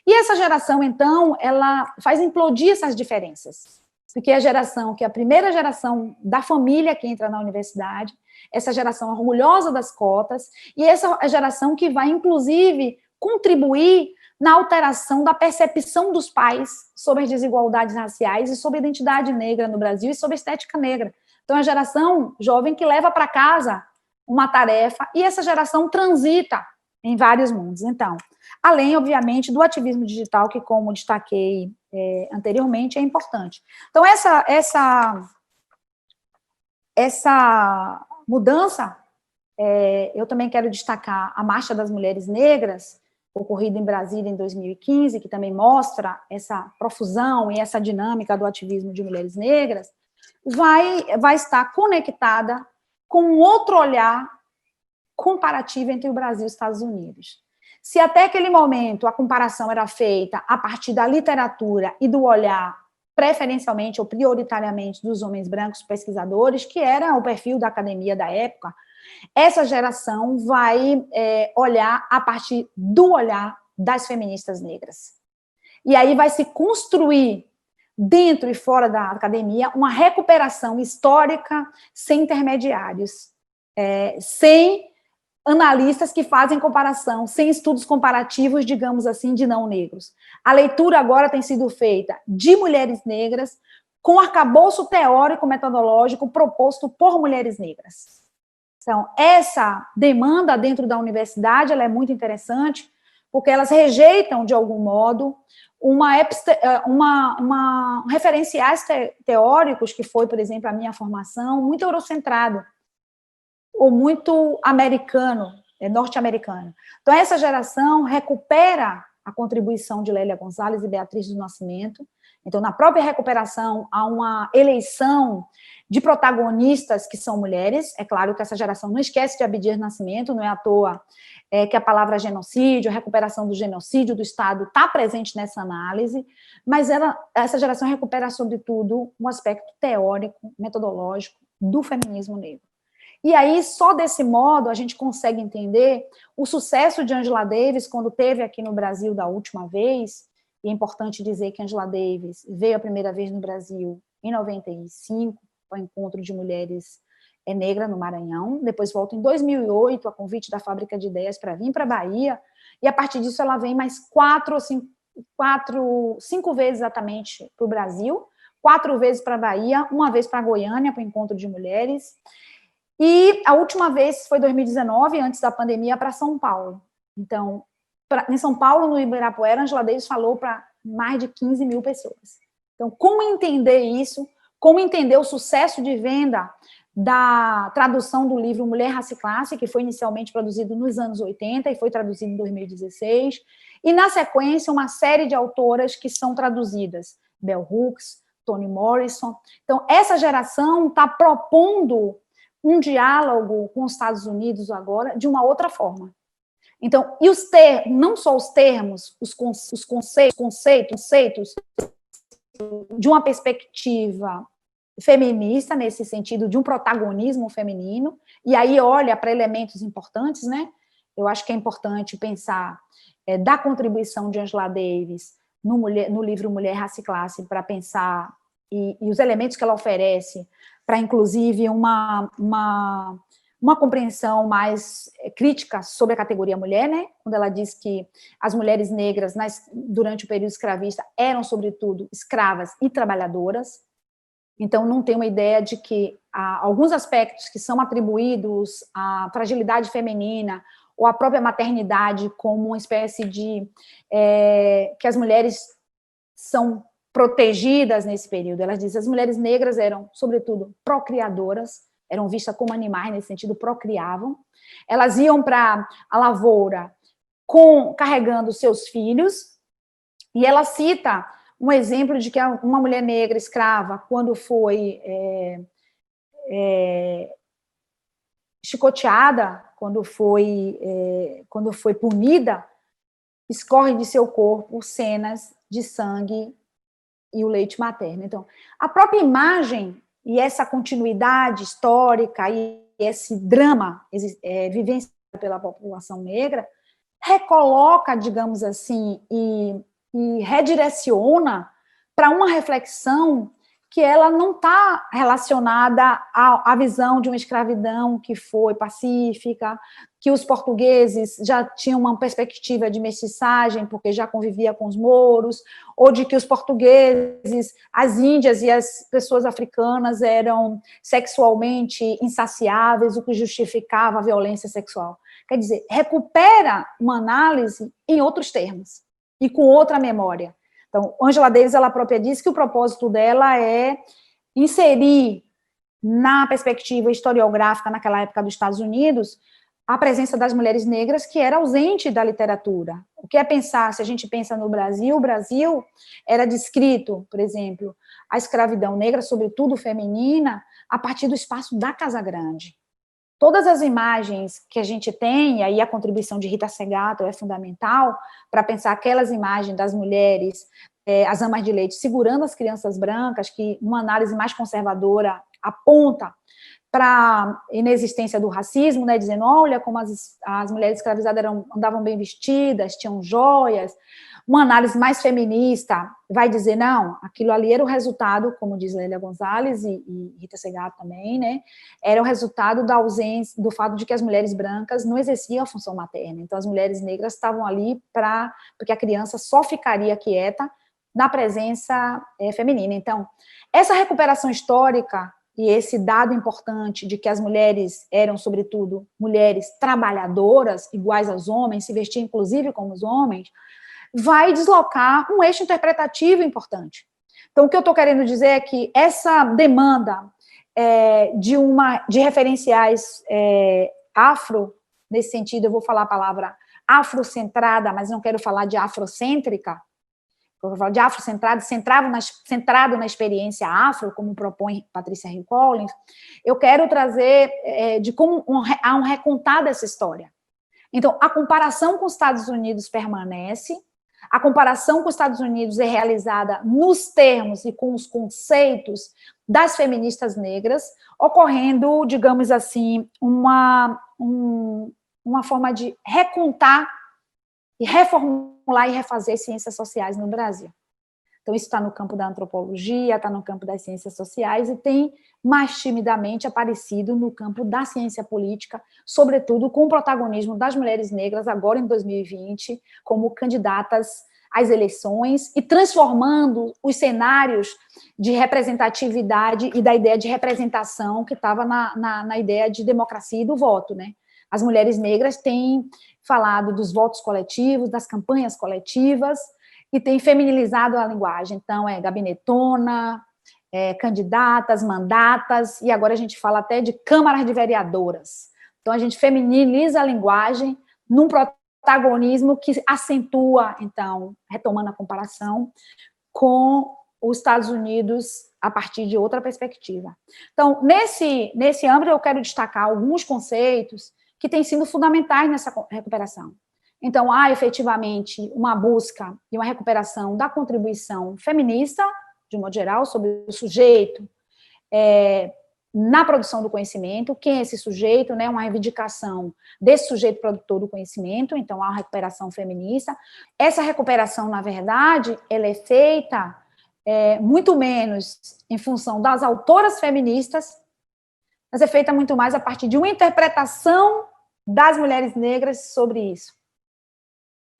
E essa geração, então, ela faz implodir essas diferenças, porque é a geração que é a primeira geração da família que entra na universidade, essa geração orgulhosa das cotas, e essa é a geração que vai, inclusive, contribuir na alteração da percepção dos pais sobre as desigualdades raciais e sobre a identidade negra no Brasil e sobre a estética negra. Então, é a geração jovem que leva para casa uma tarefa, e essa geração transita em vários mundos. Então, além, obviamente, do ativismo digital, que, como destaquei anteriormente, é importante. Então, essa mudança, eu também quero destacar a Marcha das Mulheres Negras, ocorrida em Brasília em 2015, que também mostra essa profusão e essa dinâmica do ativismo de mulheres negras, vai estar conectada com um outro olhar comparativo entre o Brasil e os Estados Unidos. Se até aquele momento a comparação era feita a partir da literatura e do olhar preferencialmente ou prioritariamente dos homens brancos pesquisadores, que era o perfil da academia da época, essa geração vai olhar a partir do olhar das feministas negras. E aí vai se construir, dentro e fora da academia, uma recuperação histórica sem intermediários, sem analistas que fazem comparação, sem estudos comparativos, digamos assim, de não negros. A leitura agora tem sido feita de mulheres negras com arcabouço teórico metodológico proposto por mulheres negras. Então, essa demanda dentro da universidade, ela é muito interessante, porque elas rejeitam, de algum modo, referenciais teóricos, que foi, por exemplo, a minha formação, muito eurocentrado, ou muito americano, norte-americano. Então, essa geração recupera a contribuição de Lélia Gonzalez e Beatriz do Nascimento. Então, na própria recuperação, há uma eleição de protagonistas que são mulheres. É claro que essa geração não esquece de Abdias Nascimento, não é à toa que a palavra genocídio, a recuperação do genocídio do Estado está presente nessa análise, mas essa geração recupera, sobretudo, um aspecto teórico, metodológico do feminismo negro. E aí, só desse modo, a gente consegue entender o sucesso de Angela Davis, quando esteve aqui no Brasil da última vez, e é importante dizer que Angela Davis veio a primeira vez no Brasil em 95, ao encontro de mulheres negras no Maranhão, depois volta em 2008, a convite da Fábrica de Ideias para vir para a Bahia, e a partir disso ela vem mais 5 vezes exatamente para o Brasil, 4 vezes para a Bahia, 1 vez para Goiânia, para o encontro de mulheres, e a última vez foi 2019, antes da pandemia, para São Paulo. Então, em São Paulo, no Ibirapuera, Angela Davis falou para mais de 15 mil pessoas. Então, como entender isso? Como entender o sucesso de venda da tradução do livro Mulher, Raça e Classe, que foi inicialmente produzido nos anos 80 e foi traduzido em 2016, e, na sequência, uma série de autoras que são traduzidas, Bell Hooks, Toni Morrison. Então, essa geração está propondo um diálogo com os Estados Unidos agora de uma outra forma. Então, e não só os termos, os conceitos de uma perspectiva feminista, nesse sentido de um protagonismo feminino, e aí olha para elementos importantes, né? Eu acho que é importante pensar da contribuição de Angela Davis no livro Mulher, Raça e Classe, para pensar, e os elementos que ela oferece, para, inclusive, uma compreensão mais crítica sobre a categoria mulher, né? Quando ela diz que as mulheres negras, durante o período escravista, eram, sobretudo, escravas e trabalhadoras. Então, não tem uma ideia de que alguns aspectos que são atribuídos à fragilidade feminina ou à própria maternidade como uma espécie de... que as mulheres são protegidas nesse período. Elas dizem que as mulheres negras eram, sobretudo, procriadoras, eram vistas como animais, nesse sentido, procriavam. Elas iam para a lavoura carregando seus filhos, e ela cita um exemplo de que uma mulher negra escrava, quando foi chicoteada, quando foi punida, escorre de seu corpo cenas de sangue e o leite materno. Então, a própria imagem e essa continuidade histórica e esse drama vivenciado pela população negra recoloca, digamos assim, e redireciona para uma reflexão que ela não está relacionada à visão de uma escravidão que foi pacífica, que os portugueses já tinham uma perspectiva de mestiçagem, porque já convivia com os mouros, ou de que os portugueses, as índias e as pessoas africanas eram sexualmente insaciáveis, o que justificava a violência sexual. Quer dizer, recupera uma análise em outros termos e com outra memória. Então, Angela Davis, ela própria diz que o propósito dela é inserir na perspectiva historiográfica naquela época dos Estados Unidos a presença das mulheres negras que era ausente da literatura. O que é pensar, se a gente pensa no Brasil, o Brasil era descrito, por exemplo, a escravidão negra, sobretudo feminina, a partir do espaço da Casa Grande. Todas as imagens que a gente tem, e aí a contribuição de Rita Segatto é fundamental para pensar aquelas imagens das mulheres, as amas de leite, segurando as crianças brancas, que uma análise mais conservadora aponta para a inexistência do racismo, né, dizendo, olha como as mulheres escravizadas andavam bem vestidas, tinham joias. Uma análise mais feminista vai dizer, não, aquilo ali era o resultado, como diz Lélia Gonzalez e Rita Segatto também, né, era o resultado da ausência, do fato de que as mulheres brancas não exerciam a função materna. Então, as mulheres negras estavam ali porque a criança só ficaria quieta na presença feminina. Então, essa recuperação histórica e esse dado importante de que as mulheres eram, sobretudo, mulheres trabalhadoras, iguais aos homens, se vestiam, inclusive, como os homens, vai deslocar um eixo interpretativo importante. Então, o que eu estou querendo dizer é que essa demanda de referenciais afro, nesse sentido, eu vou falar a palavra afrocentrada, mas não quero falar de afrocêntrica, eu vou falar de afrocentrado, centrado na experiência afro, como propõe Patrícia Hill Collins. Eu quero trazer de como há um recontar dessa história. Então, a comparação com os Estados Unidos permanece, a comparação com os Estados Unidos é realizada nos termos e com os conceitos das feministas negras, ocorrendo, digamos assim, uma forma de recontar e reformular e refazer ciências sociais no Brasil. Então, isso está no campo da antropologia, está no campo das ciências sociais e tem mais timidamente aparecido no campo da ciência política, sobretudo com o protagonismo das mulheres negras, agora em 2020, como candidatas às eleições e transformando os cenários de representatividade e da ideia de representação que estava na ideia de democracia e do voto, né? As mulheres negras têm falado dos votos coletivos, das campanhas coletivas, e tem feminilizado a linguagem. Então, gabinetona, candidatas, mandatas, e agora a gente fala até de câmaras de vereadoras. Então, a gente feminiliza a linguagem num protagonismo que acentua, então, retomando a comparação, com os Estados Unidos a partir de outra perspectiva. Então, nesse âmbito, eu quero destacar alguns conceitos que têm sido fundamentais nessa recuperação. Então, há efetivamente uma busca e uma recuperação da contribuição feminista, de um modo geral, sobre o sujeito na produção do conhecimento. Quem é esse sujeito? Né? Uma reivindicação desse sujeito produtor do conhecimento, então há uma recuperação feminista. Essa recuperação, na verdade, ela é feita muito menos em função das autoras feministas, mas é feita muito mais a partir de uma interpretação das mulheres negras sobre isso.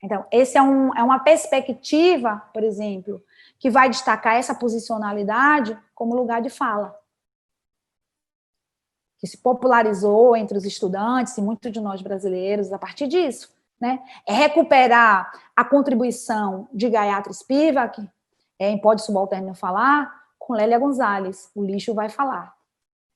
Então, esse é uma perspectiva, por exemplo, que vai destacar essa posicionalidade como lugar de fala, que se popularizou entre os estudantes e muitos de nós brasileiros a partir disso, né? É recuperar a contribuição de Gayatri Spivak, em Pode Subalterno Falar, com Lélia Gonzalez, o lixo vai falar.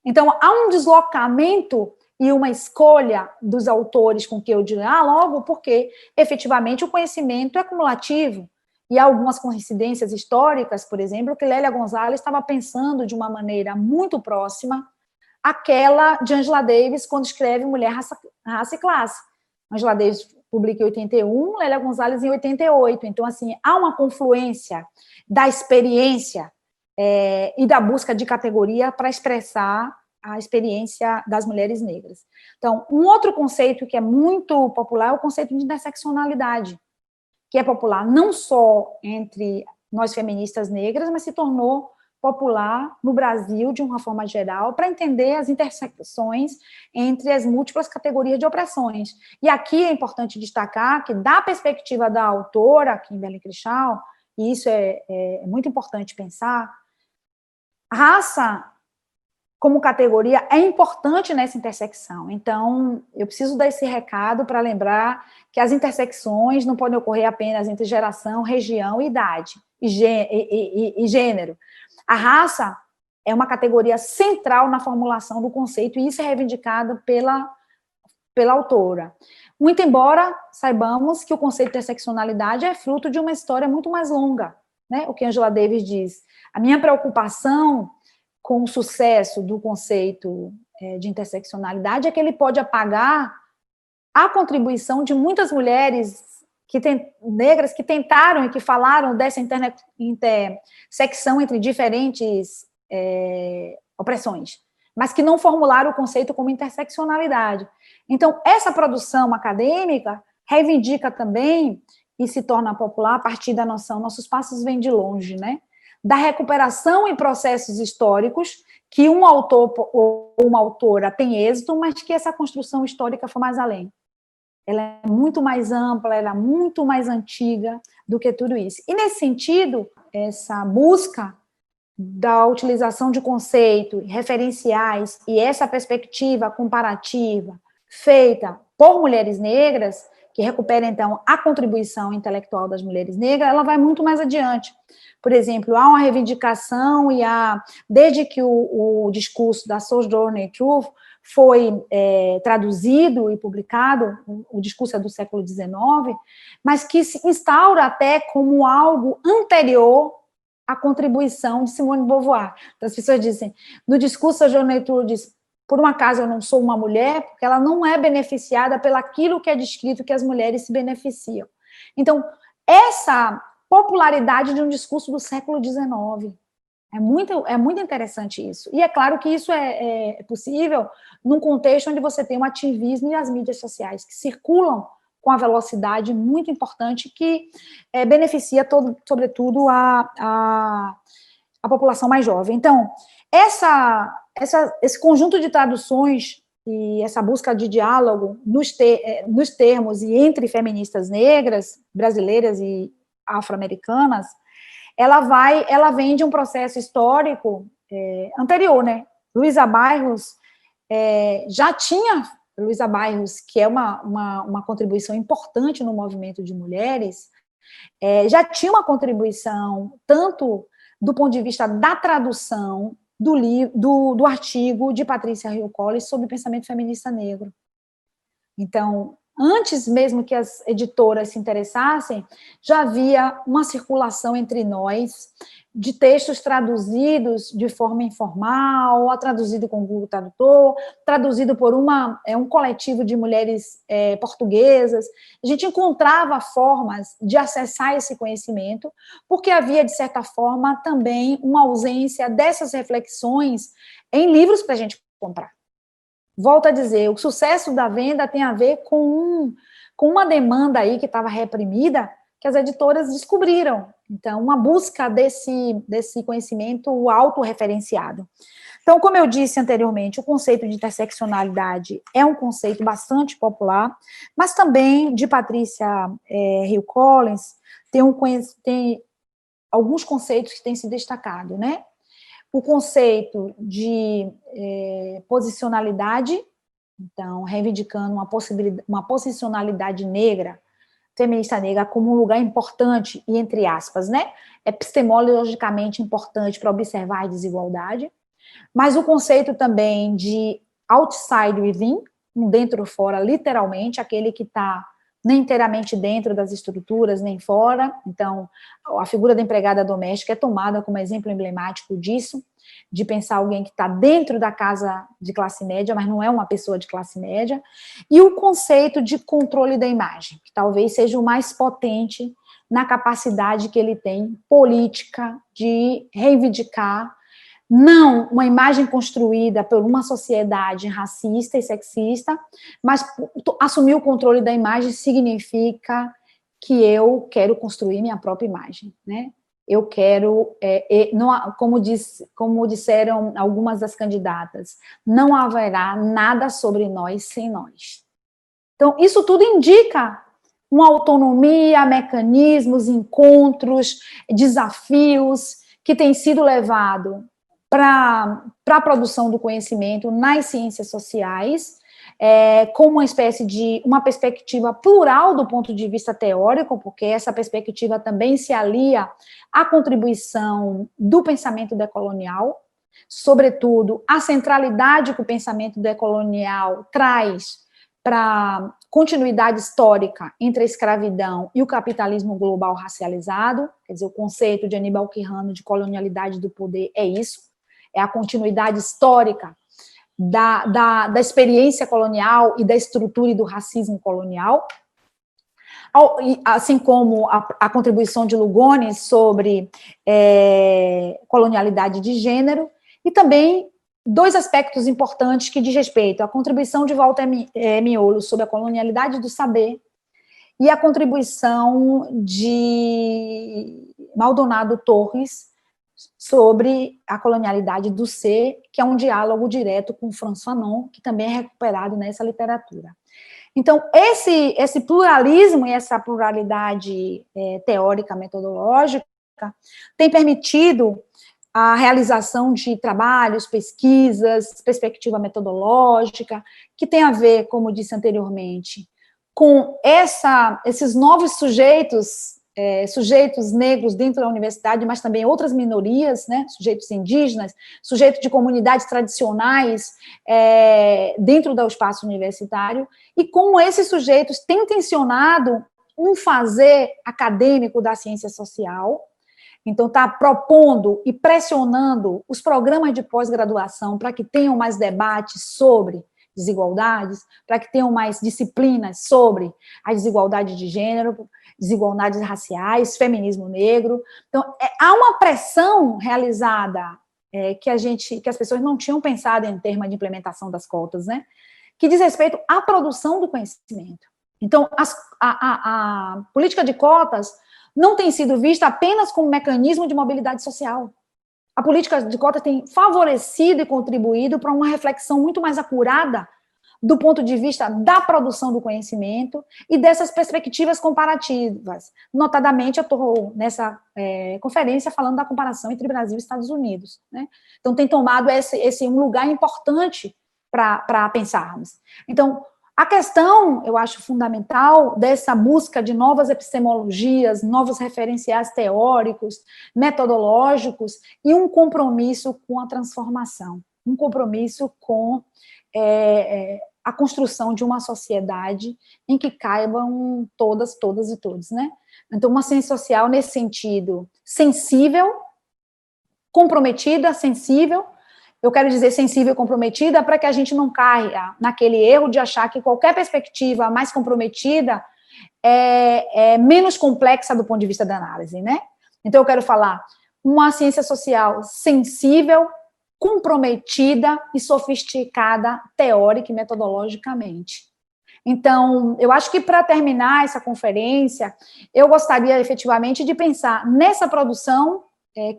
Então, há um deslocamento e uma escolha dos autores com que eu dialogo, porque, efetivamente, o conhecimento é cumulativo. E há algumas coincidências históricas, por exemplo, que Lélia Gonzalez estava pensando de uma maneira muito próxima àquela de Angela Davis, quando escreve Mulher, Raça e Classe. Angela Davis publica em 81, Lélia Gonzalez em 88. Então, assim, há uma confluência da experiência e da busca de categoria para expressar a experiência das mulheres negras. Então, um outro conceito que é muito popular é o conceito de interseccionalidade, que é popular não só entre nós feministas negras, mas se tornou popular no Brasil, de uma forma geral, para entender as intersecções entre as múltiplas categorias de opressões. E aqui é importante destacar que, da perspectiva da autora, Kimberlé Crenshaw, e isso é muito importante pensar, raça como categoria é importante nessa intersecção. Então, eu preciso dar esse recado para lembrar que as intersecções não podem ocorrer apenas entre geração, região, idade e gênero. A raça é uma categoria central na formulação do conceito, e isso é reivindicado pela autora. Muito embora saibamos que o conceito de interseccionalidade é fruto de uma história muito mais longa, né? O que Angela Davis diz. A minha preocupação com o sucesso do conceito de interseccionalidade é que ele pode apagar a contribuição de muitas mulheres negras que tentaram e que falaram dessa intersecção entre diferentes opressões, mas que não formularam o conceito como interseccionalidade. Então, essa produção acadêmica reivindica também e se torna popular a partir da noção, nossos passos vêm de longe, né? Da recuperação em processos históricos, que um autor ou uma autora tem êxito, mas que essa construção histórica foi mais além. Ela é muito mais ampla, ela é muito mais antiga do que tudo isso. E, nesse sentido, essa busca da utilização de conceitos referenciais e essa perspectiva comparativa feita por mulheres negras, que recupera, então, a contribuição intelectual das mulheres negras, ela vai muito mais adiante. Por exemplo, há uma reivindicação desde que o discurso da Sojourner Truth foi traduzido e publicado, o discurso é do século XIX, mas que se instaura até como algo anterior à contribuição de Simone de Beauvoir. Então, as pessoas dizem, no discurso, Sojourner Truth diz, por um acaso eu não sou uma mulher, porque ela não é beneficiada pelaquilo que é descrito que as mulheres se beneficiam. Então, essa popularidade de um discurso do século XIX. É muito interessante isso. E é claro que isso é possível num contexto onde você tem o ativismo e as mídias sociais que circulam com a velocidade muito importante que beneficia, sobretudo, a população mais jovem. Então, esse conjunto de traduções e essa busca de diálogo nos termos e entre feministas negras, brasileiras e afro-americanas, ela vem de um processo histórico anterior, né? Luísa Bairros Luísa Bairros, que é uma contribuição importante no movimento de mulheres, já tinha uma contribuição tanto do ponto de vista da tradução do artigo de Patrícia Hill Collins sobre o pensamento feminista negro. Então, antes mesmo que as editoras se interessassem, já havia uma circulação entre nós de textos traduzidos de forma informal, traduzido com o Google Tradutor, traduzido por um coletivo de mulheres portuguesas. A gente encontrava formas de acessar esse conhecimento, porque havia, de certa forma, também uma ausência dessas reflexões em livros para a gente comprar. Volto a dizer, o sucesso da venda tem a ver com uma demanda aí que estava reprimida, que as editoras descobriram. Então, uma busca desse conhecimento autorreferenciado. Então, como eu disse anteriormente, o conceito de interseccionalidade é um conceito bastante popular, mas também, de Patrícia Hill Collins, tem alguns conceitos que têm se destacado, né? O conceito de posicionalidade, então, reivindicando uma posicionalidade negra, feminista negra, como um lugar importante, e entre aspas, né, epistemologicamente importante para observar a desigualdade, mas o conceito também de outside within, um dentro fora, literalmente, aquele que está nem inteiramente dentro das estruturas, nem fora. Então, a figura da empregada doméstica é tomada como exemplo emblemático disso, de pensar alguém que está dentro da casa de classe média, mas não é uma pessoa de classe média, e o conceito de controle da imagem, que talvez seja o mais potente na capacidade que ele tem política de reivindicar não uma imagem construída por uma sociedade racista e sexista, mas assumir o controle da imagem significa que eu quero construir minha própria imagem, né? Eu quero, como disseram algumas das candidatas, não haverá nada sobre nós sem nós. Então, isso tudo indica uma autonomia, mecanismos, encontros, desafios que têm sido levados para a produção do conhecimento nas ciências sociais, com uma espécie de uma perspectiva plural do ponto de vista teórico, porque essa perspectiva também se alia à contribuição do pensamento decolonial, sobretudo a centralidade que o pensamento decolonial traz para a continuidade histórica entre a escravidão e o capitalismo global racializado. Quer dizer, o conceito de Aníbal Quijano de colonialidade do poder é isso, é a continuidade histórica da experiência colonial e da estrutura e do racismo colonial, assim como a contribuição de Lugones sobre colonialidade de gênero, e também dois aspectos importantes que diz respeito à contribuição de Walter Miolo sobre a colonialidade do saber e a contribuição de Maldonado Torres sobre a colonialidade do ser, que é um diálogo direto com Frantz Fanon, que também é recuperado nessa literatura. Então, esse pluralismo e essa pluralidade teórica, metodológica, tem permitido a realização de trabalhos, pesquisas, perspectiva metodológica, que tem a ver, como disse anteriormente, com esses novos sujeitos negros dentro da universidade, mas também outras minorias, né, sujeitos indígenas, sujeitos de comunidades tradicionais dentro do espaço universitário, e como esses sujeitos têm tensionado um fazer acadêmico da ciência social. Então, está propondo e pressionando os programas de pós-graduação para que tenham mais debates sobre desigualdades, para que tenham mais disciplinas sobre a desigualdade de gênero, desigualdades raciais, feminismo negro. Então, há uma pressão realizada que as pessoas não tinham pensado em termos de implementação das cotas, né? Que diz respeito à produção do conhecimento. Então, a política de cotas não tem sido vista apenas como mecanismo de mobilidade social. A política de cotas tem favorecido e contribuído para uma reflexão muito mais acurada do ponto de vista da produção do conhecimento e dessas perspectivas comparativas. Notadamente, eu estou nessa conferência falando da comparação entre Brasil e Estados Unidos, né? Então, tem tomado esse um lugar importante para pensarmos. Então, a questão, eu acho fundamental, dessa busca de novas epistemologias, novos referenciais teóricos, metodológicos, e um compromisso com a transformação, um compromisso com a construção de uma sociedade em que caibam todas e todos, né? Então, uma ciência social, nesse sentido, sensível, comprometida, sensível. Eu quero dizer sensível e comprometida para que a gente não caia naquele erro de achar que qualquer perspectiva mais comprometida é menos complexa do ponto de vista da análise, né? Então, eu quero falar uma ciência social sensível, comprometida e sofisticada teórica e metodologicamente. Então, eu acho que para terminar essa conferência, eu gostaria efetivamente de pensar nessa produção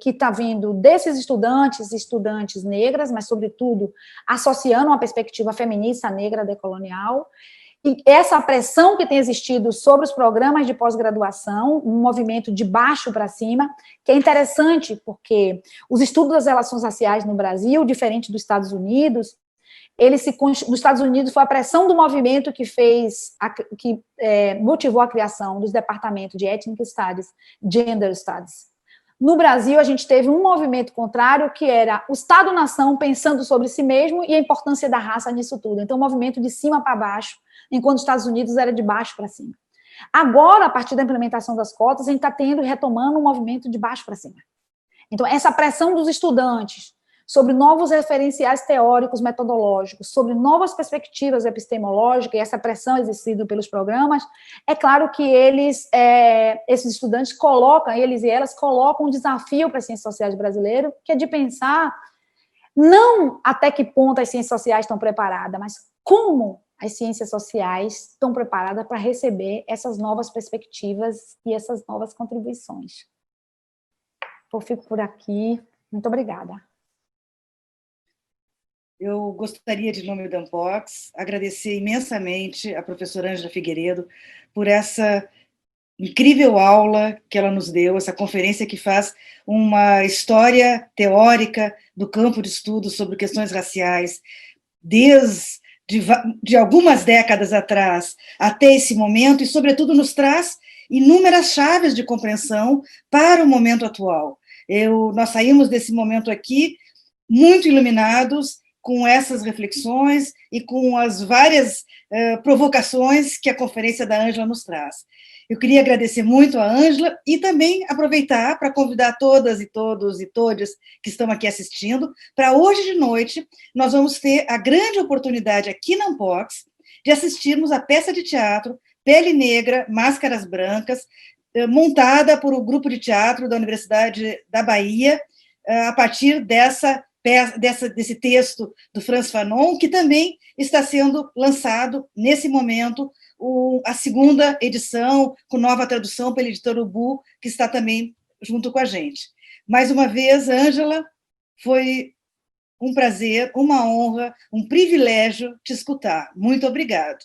que está vindo desses estudantes negras, mas, sobretudo, associando uma perspectiva feminista negra decolonial, e essa pressão que tem existido sobre os programas de pós-graduação, um movimento de baixo para cima, que é interessante, porque os estudos das relações raciais no Brasil, diferente dos Estados Unidos, nos Estados Unidos foi a pressão do movimento que motivou a criação dos departamentos de Ethnic Studies, Gender Studies. No Brasil, a gente teve um movimento contrário, que era o Estado-nação pensando sobre si mesmo e a importância da raça nisso tudo. Então, um movimento de cima para baixo, enquanto os Estados Unidos era de baixo para cima. Agora, a partir da implementação das cotas, a gente está tendo e retomando um movimento de baixo para cima. Então, essa pressão dos estudantes sobre novos referenciais teóricos, metodológicos, sobre novas perspectivas epistemológicas, e essa pressão exercida pelos programas, é claro que esses estudantes colocam, eles e elas colocam um desafio para as ciências sociais brasileiras, que é de pensar não até que ponto as ciências sociais estão preparadas, mas como as ciências sociais estão preparadas para receber essas novas perspectivas e essas novas contribuições. Eu fico por aqui. Muito obrigada. Eu gostaria, de nome da Ampox, agradecer imensamente a professora Ângela Figueiredo por essa incrível aula que ela nos deu, essa conferência que faz uma história teórica do campo de estudo sobre questões raciais, de algumas décadas atrás até esse momento, e, sobretudo, nos traz inúmeras chaves de compreensão para o momento atual. Nós saímos desse momento aqui muito iluminados com essas reflexões e com as várias provocações que a conferência da Ângela nos traz. Eu queria agradecer muito a Ângela e também aproveitar para convidar todas e todos e todas que estão aqui assistindo para hoje de noite nós vamos ter a grande oportunidade aqui na Ampox de assistirmos a peça de teatro Pele Negra, Máscaras Brancas, montada por um grupo de teatro da Universidade da Bahia, a partir desse texto do Frantz Fanon, que também está sendo lançado, nesse momento, a segunda edição, com nova tradução pela editora Ubu, que está também junto com a gente. Mais uma vez, Ângela, foi um prazer, uma honra, um privilégio te escutar. Muito obrigado.